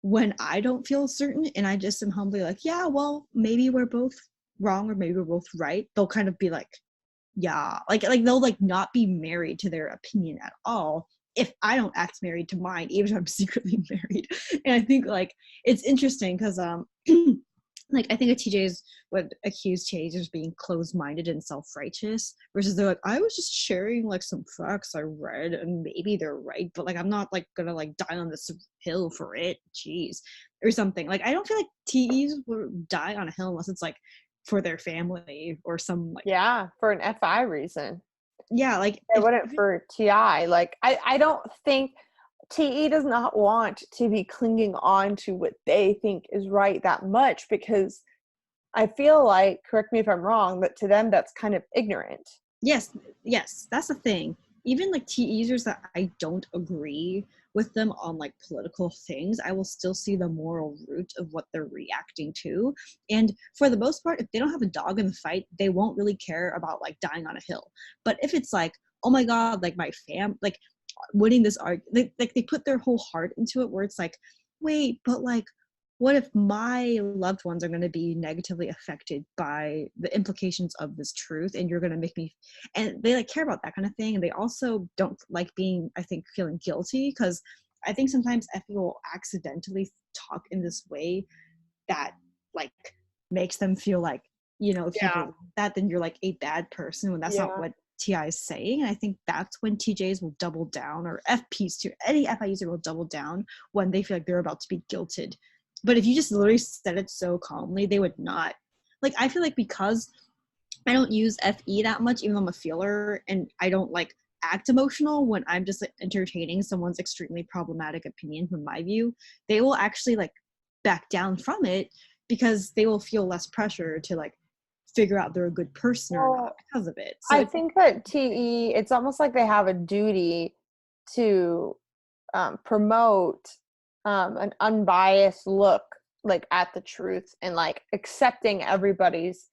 when I don't feel certain and I just am humbly like, yeah, well, maybe we're both wrong or maybe we're both right, they'll kind of be like, yeah, like they'll like not be married to their opinion at all if I don't act married to mine, even if I'm secretly married. And I think like it's interesting because like I think a TJs would accuse TJs of being closed-minded and self-righteous versus they're like, I was just sharing like some facts I read and maybe they're right, but like I'm not like gonna like die on this hill for it, jeez, or something. Like I don't feel like TEs would die on a hill unless it's like for their family or some like for an FI reason. Like they wouldn't for TI. Like I don't think TE does not want to be clinging on to what they think is right that much, because I feel like, correct me if I'm wrong, but to them that's kind of ignorant. Yes, that's the thing. Even like TE users that I don't agree with them on like political things, I will still see the moral root of what they're reacting to. And for the most part, if they don't have a dog in the fight, they won't really care about like dying on a hill. But if it's like, oh my God, like my like winning this argument, they put their whole heart into it, where it's like, wait, but like, what if my loved ones are going to be negatively affected by the implications of this truth, and you're going to make me, and they like care about that kind of thing. And they also don't like being, I think, feeling guilty, because I think sometimes FE will accidentally talk in this way that like makes them feel like, you know, if you do that, then you're like a bad person, when that's not what TI is saying. And I think that's when TJs will double down, or FPs too, any FI user will double down when they feel like they're about to be guilted. But if you just literally said it so calmly, they would not. Like, I feel like because I don't use FE that much, even though I'm a feeler, and I don't like act emotional when I'm just like entertaining someone's extremely problematic opinion from my view, they will actually like back down from it, because they will feel less pressure to like figure out they're a good person or not because of it. So I think that TE, it's almost like they have a duty to promote an unbiased look like at the truth, and like accepting everybody's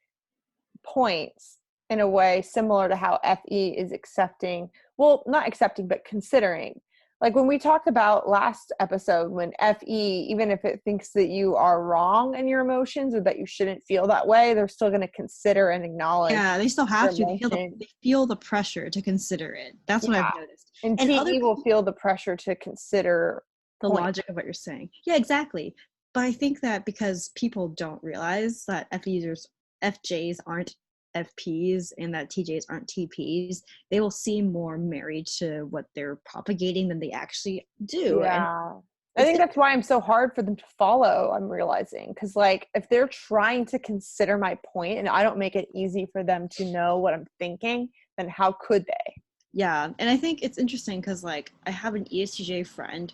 points in a way similar to how FE is accepting, well, not accepting, but considering. Like when we talked about last episode, when FE, even if it thinks that you are wrong in your emotions or that you shouldn't feel that way, they're still going to consider and acknowledge. Yeah, they still have to. They feel the pressure to consider it. That's what I've noticed. And TE will feel the pressure to consider the logic of what you're saying. Yeah, exactly. But I think that because people don't realize that FJs aren't FPs and that TJs aren't TPs, they will seem more married to what they're propagating than they actually do. Yeah. I think that's why I'm so hard for them to follow, I'm realizing. Because, like, if they're trying to consider my point and I don't make it easy for them to know what I'm thinking, then how could they? Yeah. And I think it's interesting because, like, I have an ESTJ friend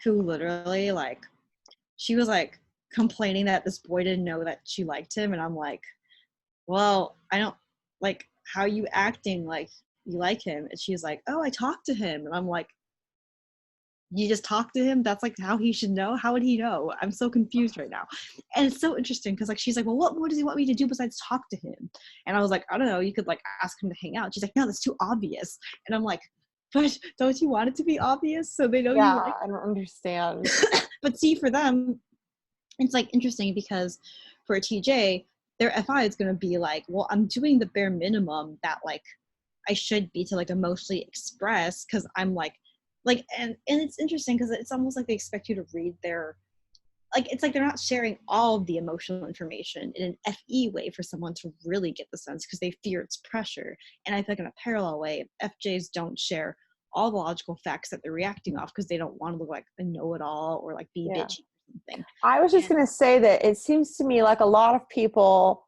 who literally, like, she was, like, complaining that this boy didn't know that she liked him. And I'm like, well, I don't, like, how are you acting like you like him? And she's like, oh, I talked to him. And I'm like, you just talk to him? That's like how he should know? How would he know? I'm so confused right now. And it's so interesting because like she's like, well, what more does he want me to do besides talk to him? And I was like, I don't know, you could like ask him to hang out. She's like, no, that's too obvious. And I'm like, but don't you want it to be obvious so they know you like I don't understand. But see, for them, it's like interesting because for a TJ, their FI is going to be like, well, I'm doing the bare minimum that like I should be to like emotionally express, because I'm like and it's interesting because it's almost like they expect you to read their, like, it's like they're not sharing all of the emotional information in an FE way for someone to really get the sense, because they fear it's pressure. And I feel like in a parallel way, FJs don't share all the logical facts that they're reacting off because they don't want to look like a know-it-all or like be bitchy or something. I was just going to say that it seems to me like a lot of people,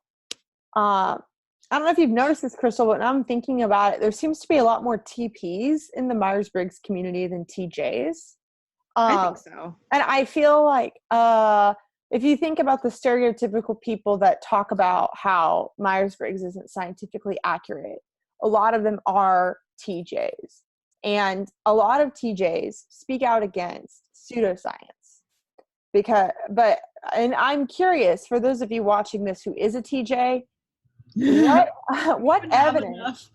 I don't know if you've noticed this, Crystal, but now I'm thinking about it. There seems to be a lot more TPs in the Myers-Briggs community than TJs. I think so. And I feel like if you think about the stereotypical people that talk about how Myers-Briggs isn't scientifically accurate, a lot of them are TJs. And a lot of TJs speak out against pseudoscience. And I'm curious, for those of you watching this who is a TJ, what evidence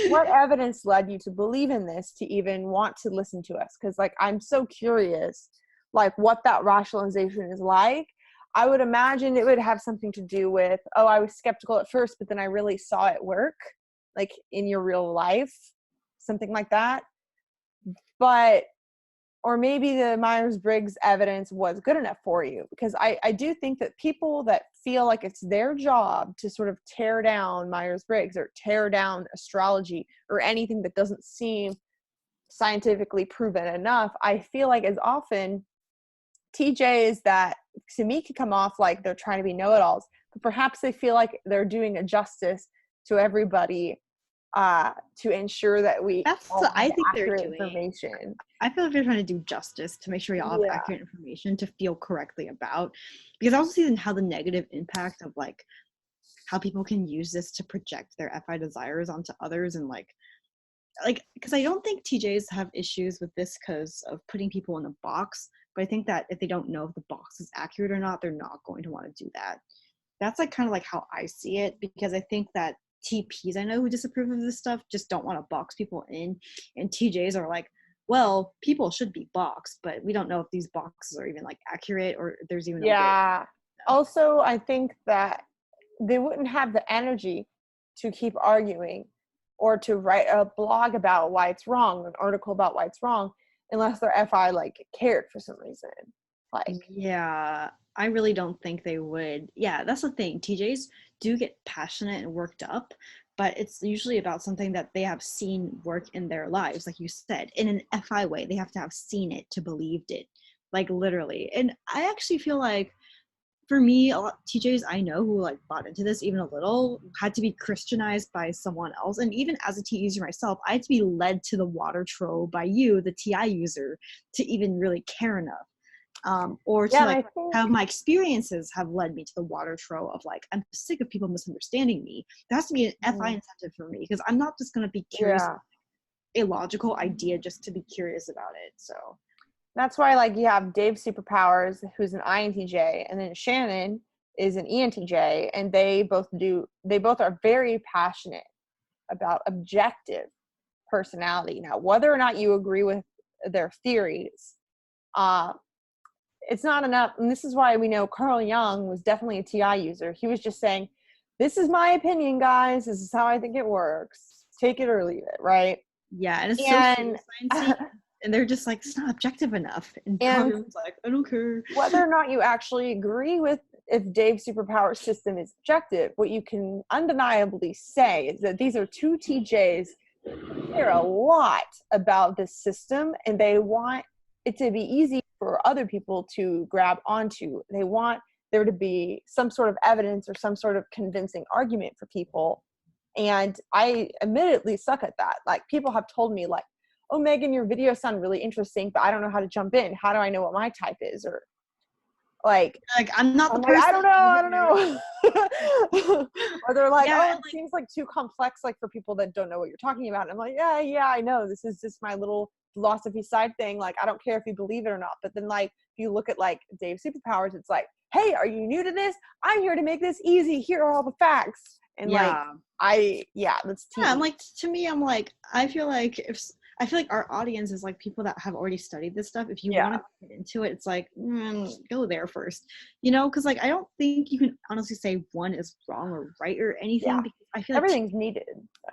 what evidence led you to believe in this, to even want to listen to us? Because like I'm so curious like what that rationalization is like. I would imagine it would have something to do with, oh, I was skeptical at first, but then I really saw it work, like in your real life, something like that. But or maybe the Myers-Briggs evidence was good enough for you, because I do think that people that feel like it's their job to sort of tear down Myers-Briggs or tear down astrology or anything that doesn't seem scientifically proven enough, I feel like as often TJs that to me can come off like they're trying to be know-it-alls, but perhaps they feel like they're doing a justice to everybody to ensure that we all have I think they're accurate doing information. I feel like they're trying to do justice to make sure you all have accurate information to feel correctly about, because I also see how the negative impact of like how people can use this to project their FI desires onto others, and like because I don't think TJs have issues with this because of putting people in a box, but I think that if they don't know if the box is accurate or not, they're not going to want to do that. That's like kind of like how I see it, because I think that TPs I know who disapprove of this stuff just don't want to box people in, and TJs are like, well, people should be boxed, but we don't know if these boxes are even like accurate or if there's even a way. Also, I think that they wouldn't have the energy to keep arguing or to write a blog about why it's wrong, an article about why it's wrong, unless their FI like cared for some reason. Like, yeah, I really don't think they would. Yeah, that's the thing. TJs do get passionate and worked up, but it's usually about something that they have seen work in their lives, like you said, in an FI way. They have to have seen it to believed it, like literally. And I actually feel like for me, a lot TJs I know who like bought into this even a little had to be Christianized by someone else. And even as a T user myself, I had to be led to the water troll by you, the TI user, to even really care enough. Or to like have my experiences have led me to the water trough of like, I'm sick of people misunderstanding me. There has to be an FI incentive for me, because I'm not just going to be curious about a logical idea just to be curious about it. So that's why like you have Dave Superpowers, who's an INTJ, and then Shannon is an ENTJ, and they both are very passionate about objective personality. Now, whether or not you agree with their theories, it's not enough. And this is why we know Carl Jung was definitely a TI user. He was just saying, this is my opinion, guys. This is how I think it works. Take it or leave it, right? Yeah, and it's so sciencey, and they're just like, it's not objective enough. And Carl Jung's like, I don't care. Whether or not you actually agree with if Dave's superpower system is objective, what you can undeniably say is that these are two TJs who care a lot about this system, and they want it to be easy for other people to grab onto. They want there to be some sort of evidence or some sort of convincing argument for people. And I admittedly suck at that. Like, people have told me like, oh, Megan, your videos sound really interesting, but I don't know how to jump in. How do I know what my type is? Or like I'm not the person. Like, I don't know. Or they're like, oh, it seems like too complex, like for people that don't know what you're talking about. And I'm like, yeah, I know. This is just my little philosophy side thing. Like, I don't care if you believe it or not. But then like, if you look at like Dave's superpowers, it's like, hey, are you new to this? I'm here to make this easy. Here are all the facts. And that's I'm like, to me, I'm like, I feel like our audience is like people that have already studied this stuff. If you want to get into it, it's like, go there first, because like I don't think you can honestly say one is wrong or right or anything, because I feel like everything's needed.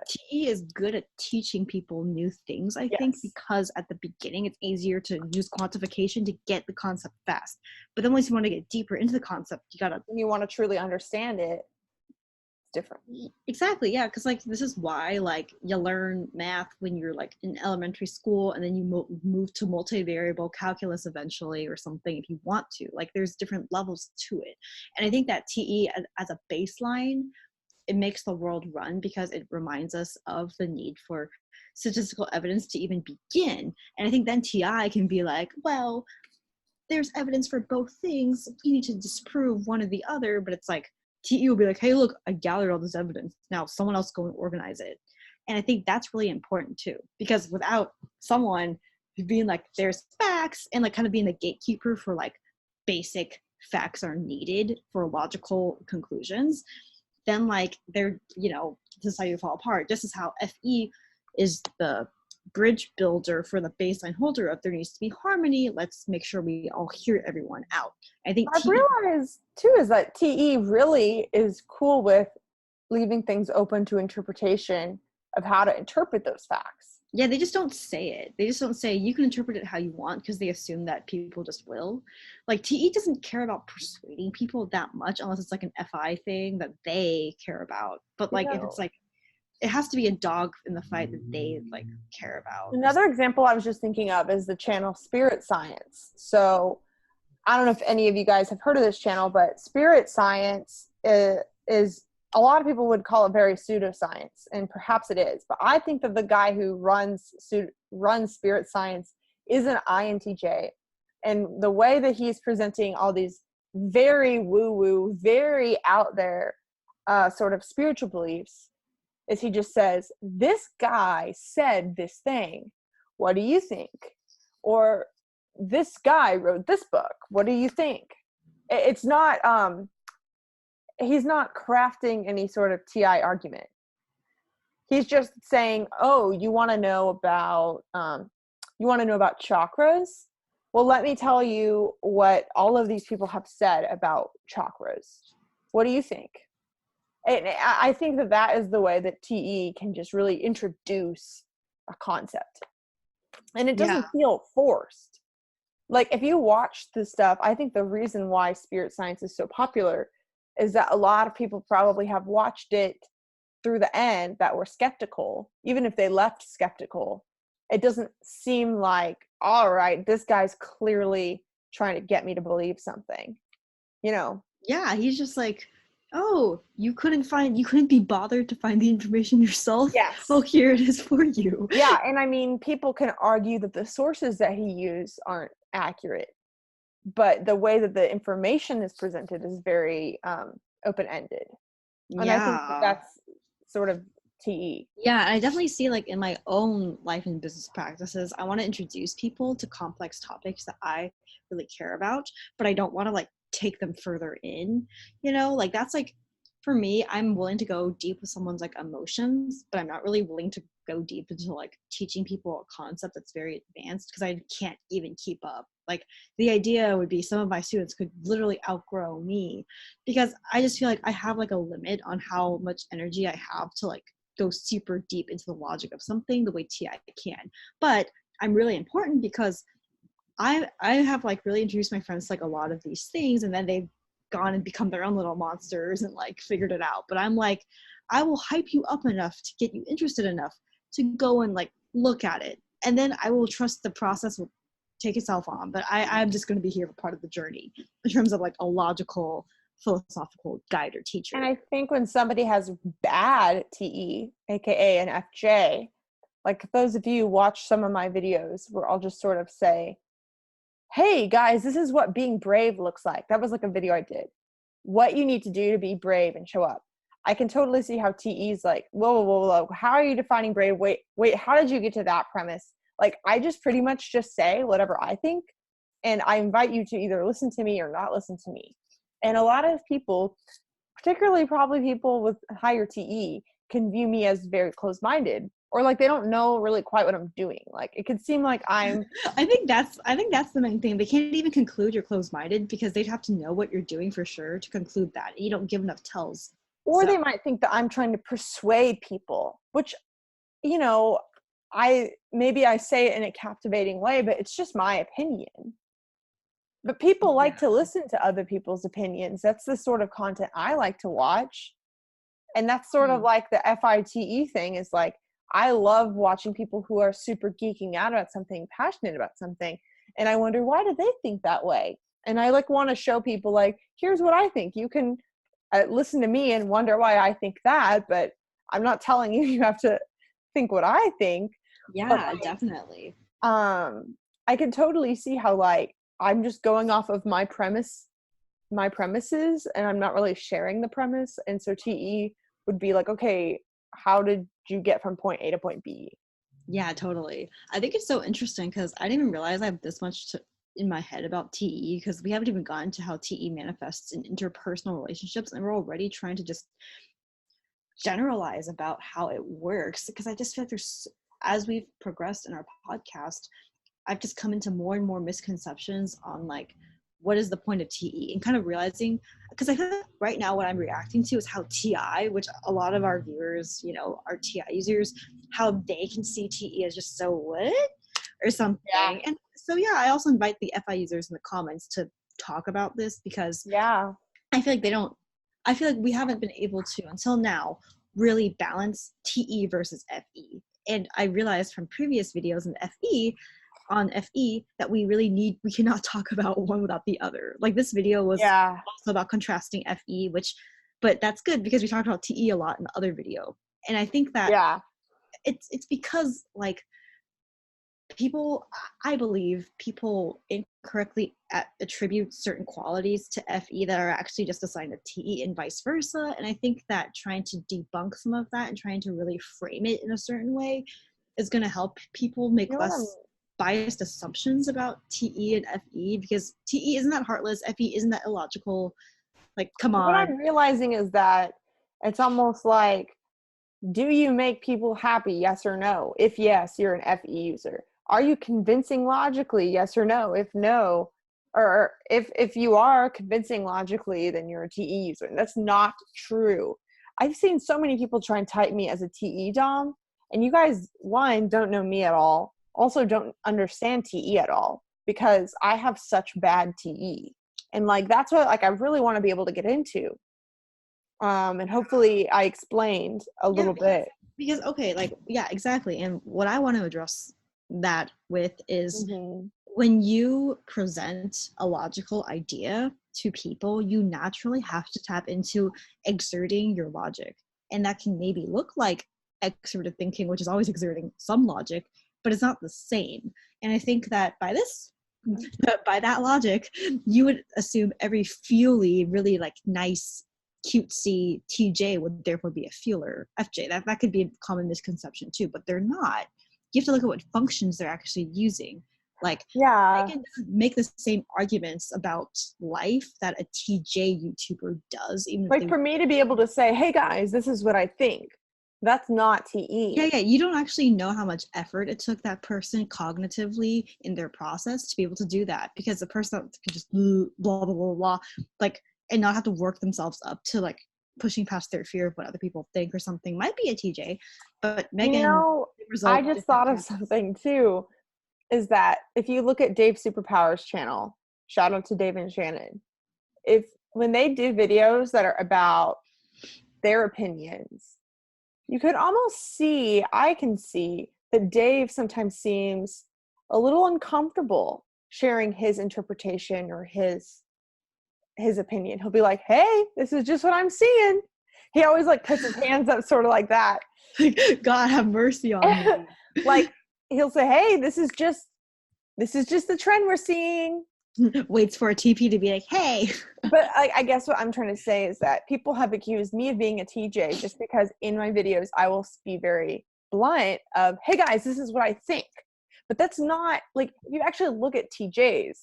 TE is good at teaching people new things, I think, because at the beginning it's easier to use quantification to get the concept fast. But then once you want to get deeper into the concept, you want to truly understand it. Different. Exactly, yeah, because like this is why like you learn math when you're like in elementary school, and then you move to multivariable calculus eventually or something if you want to. Like there's different levels to it, and I think that TE as a baseline it makes the world run because it reminds us of the need for statistical evidence to even begin. And I think then TI can be like, well, there's evidence for both things. You need to disprove one or the other. But it's like, TE will be like, hey, look, I gathered all this evidence. Now someone else go and organize it. And I think that's really important too, because without someone being like, there's facts, and like kind of being the gatekeeper for like basic facts are needed for logical conclusions, then like they're, you know, society will fall apart. Just as how FE is the bridge builder for the baseline holder of there needs to be harmony. Let's make sure we all hear everyone out. I think I've realized too is that TE really is cool with leaving things open to interpretation of how to interpret those facts. Yeah, they just don't say it. They just don't say you can interpret it how you want because they assume that people just will. Like TE doesn't care about persuading people that much unless it's like an FI thing that they care about. But like if it's like, it has to be a dog in the fight that they like care about. Another example I was just thinking of is the channel Spirit Science. So I don't know if any of you guys have heard of this channel, but Spirit Science is a lot of people would call it very pseudoscience, and perhaps it is. But I think that the guy who runs Spirit Science is an INTJ. And the way that he's presenting all these very woo-woo, very out there sort of spiritual beliefs is he just says, this guy said this thing. What do you think? Or this guy wrote this book. What do you think? It's not, he's not crafting any sort of TI argument. He's just saying, oh, you want to know about chakras? Well, let me tell you what all of these people have said about chakras. What do you think? And I think that that is the way that TE can just really introduce a concept. And it doesn't feel forced. Like if you watch the stuff, I think the reason why Spirit Science is so popular is that a lot of people probably have watched it through the end that were skeptical. Even if they left skeptical, it doesn't seem like, all right, this guy's clearly trying to get me to believe something, you know? Yeah, he's just like, oh, you couldn't be bothered to find the information yourself? Yes. Well, here it is for you. Yeah, and I mean, people can argue that the sources that he used aren't accurate, but the way that the information is presented is very open-ended. And I think that's sort of TE. Yeah, I definitely see like in my own life and business practices, I want to introduce people to complex topics that I really care about, but I don't want to like take them further in, you know, like that's like, for me, I'm willing to go deep with someone's like emotions, but I'm not really willing to go deep into like teaching people a concept that's very advanced because I can't even keep up. Like the idea would be some of my students could literally outgrow me because I just feel like I have like a limit on how much energy I have to like go super deep into the logic of something the way TI can. But I'm really important because I have like really introduced my friends to like a lot of these things, and then they've gone and become their own little monsters and like figured it out. But I'm like, I will hype you up enough to get you interested enough to go and like look at it, and then I will trust the process will take itself on. But I'm just going to be here for part of the journey in terms of like a logical philosophical guide or teacher. And I think when somebody has bad TE, aka an FJ, like those of you who watch some of my videos where I'll just sort of say, hey guys, this is what being brave looks like. That was like a video I did. What you need to do to be brave and show up. I can totally see how TE's like, whoa. How are you defining brave? Wait, how did you get to that premise? Like, I just pretty much just say whatever I think, and I invite you to either listen to me or not listen to me. And a lot of people, particularly probably people with higher TE, can view me as very closed-minded, or like they don't know really quite what I'm doing. Like it could seem like I'm I think that's the main thing. They can't even conclude you're closed-minded because they'd have to know what you're doing for sure to conclude that. You don't give enough tells. Or they might think that I'm trying to persuade people, which, you know, I say it in a captivating way, but it's just my opinion. But people like to listen to other people's opinions. That's the sort of content I like to watch. And that's sort of like the FITE thing is like, I love watching people who are super geeking out about something, passionate about something. And I wonder, why do they think that way? And I like want to show people like, here's what I think. You can listen to me and wonder why I think that, but I'm not telling you you have to think what I think. Yeah, but like, definitely. I can totally see how like I'm just going off of my premises, and I'm not really sharing the premise. And so TE would be like, okay, how did you get from point A to point B? Yeah, totally. I think it's so interesting because I didn't even realize I have this much in my head about TE, because we haven't even gotten to how TE manifests in interpersonal relationships, and we're already trying to just generalize about how it works. Because I just feel like as we've progressed in our podcast, I've just come into more and more misconceptions on like what is the point of TE, and kind of realizing, because I feel like right now what I'm reacting to is how TI, which a lot of our viewers, are TI users, how they can see TE as just so what or something. Yeah. And so yeah, I also invite the FI users in the comments to talk about this, because I feel like we haven't been able to until now really balance TE versus FE. And I realized from previous videos on FE that we cannot talk about one without the other. Like this video was also about contrasting FE, but that's good because we talked about TE a lot in the other video. And I think that it's because like I believe people incorrectly attribute certain qualities to FE that are actually just assigned to TE and vice versa. And I think that trying to debunk some of that and trying to really frame it in a certain way is going to help people make less biased assumptions about TE and FE, because TE isn't that heartless, FE isn't that illogical. Like, come on. What I'm realizing is that it's almost like, do you make people happy? Yes or no? If yes, you're an FE user. Are you convincing logically? Yes or no? If no, or if you are convincing logically, then you're a TE user. And that's not true. I've seen so many people try and type me as a TE dom, and you guys, one, don't know me at all. Also don't understand TE at all, because I have such bad TE. And like, that's what like I really want to be able to get into. And hopefully I explained a little bit. Because okay, like, yeah, exactly. And what I want to address that with is when you present a logical idea to people, you naturally have to tap into exerting your logic. And that can maybe look like extroverted thinking, which is always exerting some logic, but it's not the same. And I think that by that logic, you would assume every feely, really like nice, cutesy TJ would therefore be a feeler FJ. That could be a common misconception too, but they're not. You have to look at what functions they're actually using. Like, they can make the same arguments about life that a TJ YouTuber does. Even like, for me to be able to say, hey guys, this is what I think, that's not TE. Yeah, you don't actually know how much effort it took that person cognitively in their process to be able to do that, because the person that could just blah, blah, blah, blah, like, and not have to work themselves up to like pushing past their fear of what other people think or something might be a TJ. But Meghan, I just thought of something too, is that if you look at Dave Superpower's channel, shout out to Dave and Shannon, when they do videos that are about their opinions, you could almost I can see that Dave sometimes seems a little uncomfortable sharing his interpretation or his opinion. He'll be like, hey, this is just what I'm seeing. He always like puts his hands up sort of like that. God have mercy on me. Like, he'll say, hey, this is just the trend we're seeing. Waits for a TP to be like, hey. But I guess what I'm trying to say is that people have accused me of being a TJ just because in my videos I will be very blunt of, hey guys, this is what I think. But that's not, like, if you actually look at TJs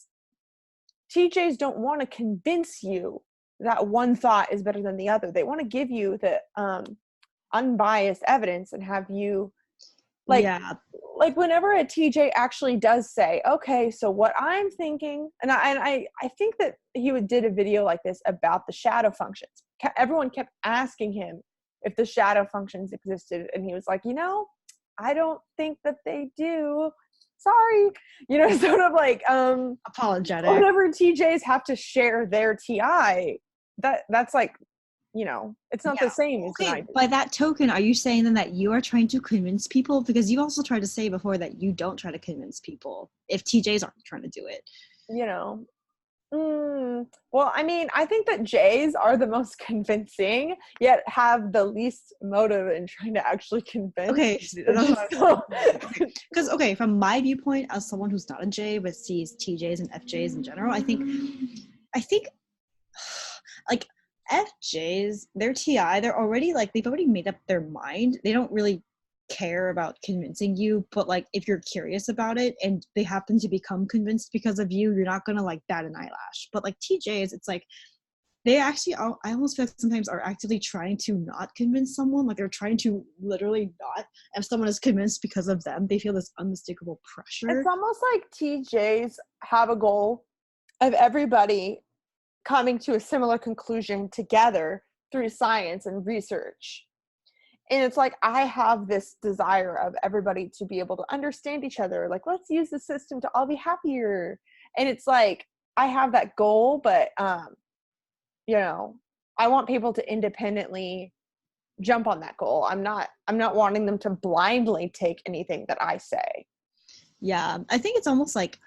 don't want to convince you that one thought is better than the other. They want to give you the unbiased evidence and have you like whenever a TJ actually does say, okay, so what I'm thinking, and I think that he did a video like this about the shadow functions. Everyone kept asking him if the shadow functions existed, and he was like, I don't think that they do. Sorry, sort of like apologetic. Whenever TJs have to share their TI, that's like, it's not the same as an by that token, are you saying then that you are trying to convince people? Because you also tried to say before that you don't try to convince people if TJs aren't trying to do it. Well, I mean, I think that J's are the most convincing, yet have the least motive in trying to actually convince. Okay, because okay, from my viewpoint as someone who's not a J but sees TJs and FJs in general, I think like FJs, their TI, they're already like they've already made up their mind. They don't really care about convincing you, but like if you're curious about it and they happen to become convinced because of you, you're not gonna like bat an eyelash. But like TJs, it's like they actually I almost feel like sometimes are actively trying to not convince someone, like they're trying to literally not, if someone is convinced because of them, they feel this unmistakable pressure. It's almost like TJs have a goal of everybody coming to a similar conclusion together through science and research. And it's like, I have this desire of everybody to be able to understand each other. Like, let's use the system to all be happier. And it's like, I have that goal, but, you know, I want people to independently jump on that goal. I'm not wanting them to blindly take anything that I say. Yeah, I think it's almost like,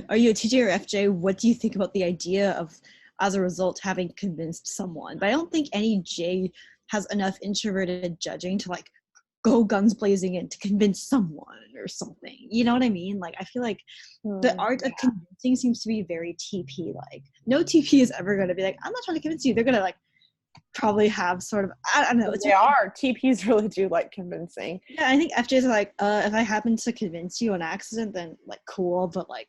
are you a TJ or FJ? What do you think about the idea of, as a result, having convinced someone? But I don't think any J has enough introverted judging to like go guns blazing in to convince someone or something. You know what I mean? Like, I feel like the art of convincing seems to be very TP like. No TP is ever going to be like, I'm not trying to convince you. They're going to like probably have sort of, I don't know. They are. TPs really do like convincing. Yeah, I think FJs are like, if I happen to convince you on accident, then like cool, but like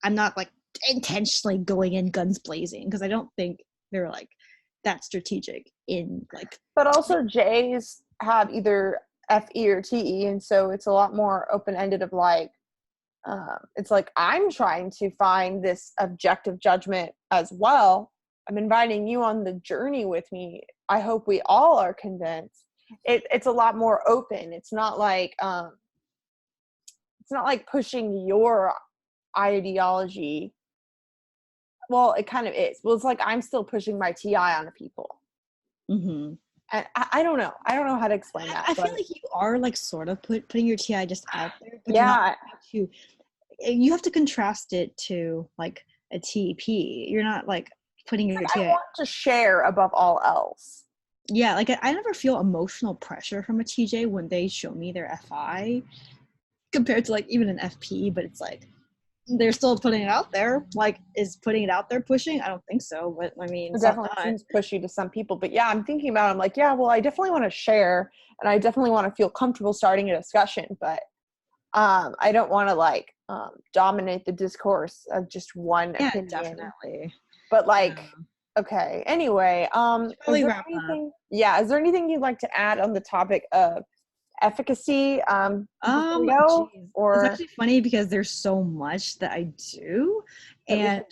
I'm not like intentionally going in guns blazing, because I don't think they're like that strategic in like. But also J's have either FE or TE, and so it's a lot more open-ended of like, it's like, I'm trying to find this objective judgment as well. I'm inviting you on the journey with me. I hope we all are convinced. It's a lot more open. It's not like pushing your ideology. Well, it kind of is. Well, it's like I'm still pushing my TI on the people. Mm-hmm. And I don't know. I don't know how to explain that. I feel like you are like sort of putting your TI just out there, but yeah, you have to contrast it to like a TP. You're not like putting your TI. I want to share above all else. Yeah, like I never feel emotional pressure from a TJ when they show me their FI compared to like even an FP, but it's like they're still putting it out there. Like, is putting it out there pushing? I don't think so, but I mean, it definitely seems pushy to some people. But yeah, I'm thinking about it. I'm like, yeah, well, I definitely want to share, and I definitely want to feel comfortable starting a discussion, but I don't want to like dominate the discourse of just one opinion. Definitely. But like, okay. Anyway, is there anything you'd like to add on the topic of efficacy? It's actually funny because there's so much that I do, and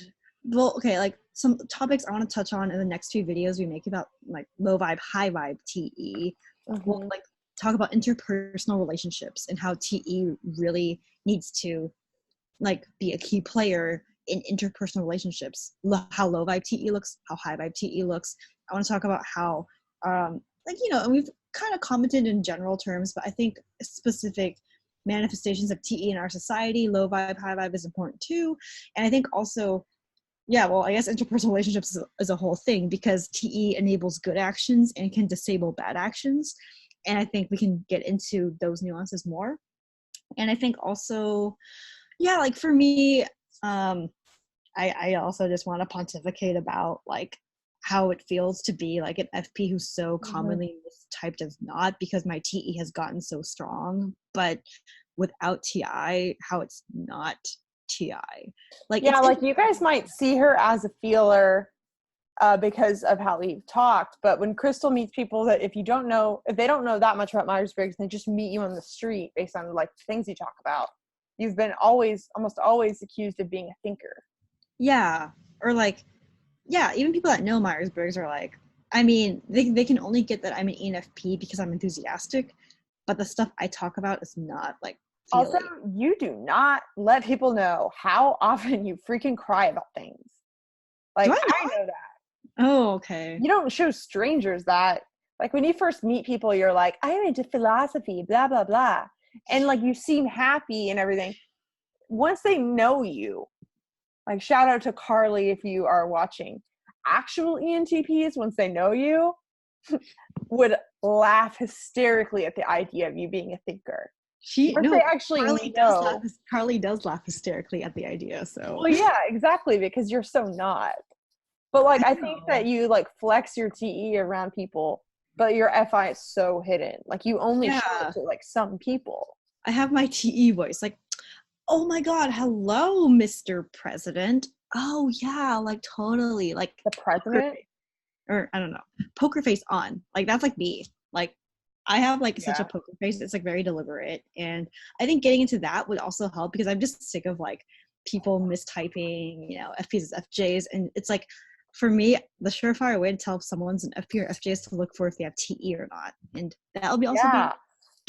well, okay, like some topics I want to touch on in the next few videos we make about like low vibe, high vibe TE. We'll like talk about interpersonal relationships and how TE really needs to like be a key player in interpersonal relationships. How low vibe TE looks, how high vibe TE looks. I want to talk about how like, you know, and we've kind of commented in general terms, but I think specific manifestations of TE in our society, low vibe, high vibe is important too. And I think also, yeah, well, I guess interpersonal relationships is a whole thing, because TE enables good actions and can disable bad actions. And I think we can get into those nuances more. And I think also, yeah, like for me, I also just want to pontificate about like how it feels to be like an FP who's so commonly mistyped as not, because my TE has gotten so strong, but without TI, how it's not TI. Like, yeah, like you guys might see her as a feeler because of how we've talked, but when Crystal meets people that if they don't know that much about Myers-Briggs, they just meet you on the street based on like things you talk about, you've been almost always accused of being a thinker. Yeah, or like, yeah, even people that know Myers-Briggs are like, I mean, they can only get that I'm an ENFP because I'm enthusiastic, but the stuff I talk about is not like feeling. Also, you do not let people know how often you freaking cry about things. Like, I know that. Oh, okay. You don't show strangers that. Like, when you first meet people, you're like, I'm into philosophy, blah, blah, blah. And, like, you seem happy and everything. Once they know you, Like, shout out to Carly if you are watching. Actual ENTPs, once they know you, would laugh hysterically at the idea of you being a thinker. Once they actually know. Carly does laugh hysterically at the idea. So. Well, yeah, exactly, because you're so not. But like, I think that you like flex your TE around people, but your FI is so hidden. Like, you only show it to like some people. I have my TE voice, like, oh my God, hello, Mr. President. Oh yeah, like totally, like the president, or I don't know, poker face on. Like that's like me. Like I have like such a poker face. It's like very deliberate, and I think getting into that would also help because I'm just sick of like people mistyping, you know, FPs as FJs, and it's like for me, the surefire way to tell if someone's an FP or FJ is to look for if they have TE or not, and that'll be also be.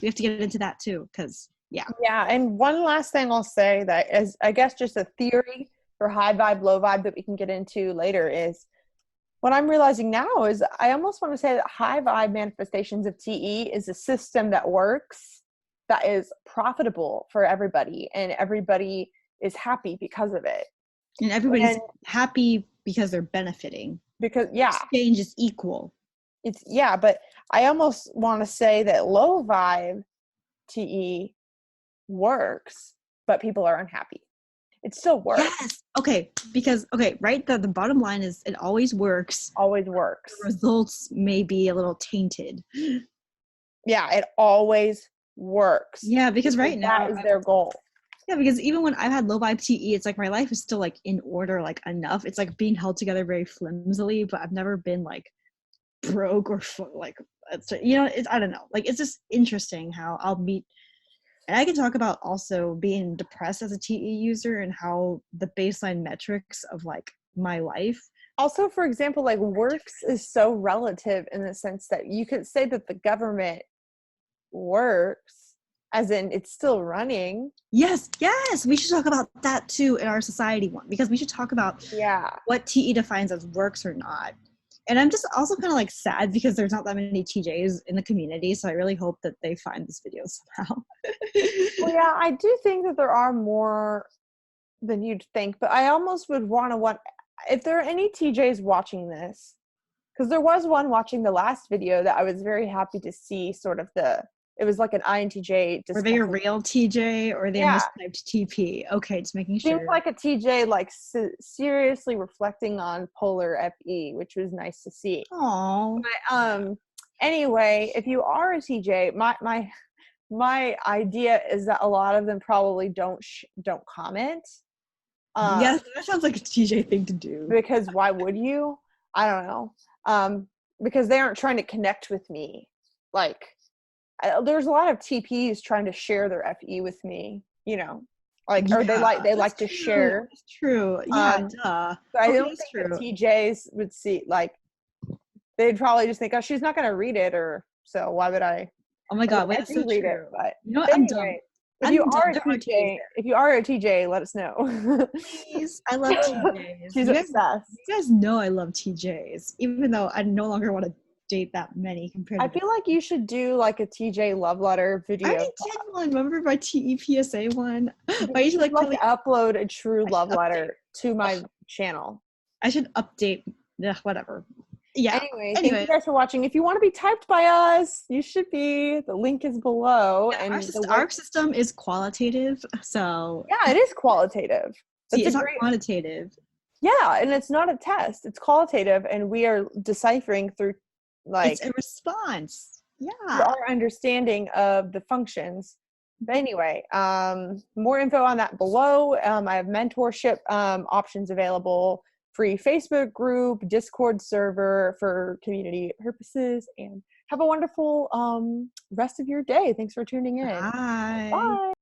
We have to get into that too, because yeah. And one last thing I'll say that is, I guess, just a theory for high vibe, low vibe that we can get into later is what I'm realizing now is I almost want to say that high vibe manifestations of TE is a system that works, that is profitable for everybody, and everybody is happy because of it. And everybody's happy because they're benefiting. Because, exchange is equal. It's, but I almost want to say that low vibe TE works, but people are unhappy. It still works. Yes. Okay. Because, right? The bottom line is it always works. Always works. The results may be a little tainted. Yeah, it always works. Yeah, because right now that is their goal. Yeah, because even when I've had low vibe TE, it's like my life is still like in order, like enough. It's like being held together very flimsily, but I've never been like broke or like, you know, it's, I don't know. Like, it's just interesting how I'll meet. And I can talk about also being depressed as a TE user and how the baseline metrics of like my life. Also, for example, like works is so relative in the sense that you could say that the government works, as in it's still running. Yes. We should talk about that too in our society one, because we should talk about what TE defines as works or not. And I'm just also kind of like sad because there's not that many TJs in the community. So I really hope that they find this video somehow. Well, yeah, I do think that there are more than you'd think, but I almost would want, if there are any TJs watching this, because there was one watching the last video that I was very happy to see sort of it was like an INTJ. Were they a real TJ or they mistyped TP? Okay, just making sure. Seems like a TJ, like seriously reflecting on polar FE, which was nice to see. Oh. Anyway, if you are a TJ, my idea is that a lot of them probably don't comment. Yes, that sounds like a TJ thing to do. Because why would you? I don't know. Because they aren't trying to connect with me. Like, there's a lot of TPs trying to share their FE with me, you know, like, or they like to share. That's true. Yeah, duh. But I don't think that TJs would see, like, they'd probably just think, oh, she's not going to read it, or so why would I? Oh my God, wait, that's so read true. It, but you know what? I'm dumb. If you are a TJ, let us know. Please, I love TJs. She's obsessed. You guys know I love TJs, even though I no longer want to date that many compared to. I feel like you should do like a TJ love letter video. I already did one. Remember my TEPSA one? I should like upload a true love letter to my channel. I should update. Whatever. Yeah. Anyway, thank you guys for watching. If you want to be typed by us, you should be. The link is below. Yeah, and our system is qualitative, so yeah, it is qualitative. It's not quantitative. Yeah, and it's not a test. It's qualitative, and we are deciphering through like it's a response. Yeah, our understanding of the functions. But anyway, more info on that below. I have mentorship options available. Free Facebook group, Discord server for community purposes, and have a wonderful rest of your day. Thanks for tuning in. Bye. Bye.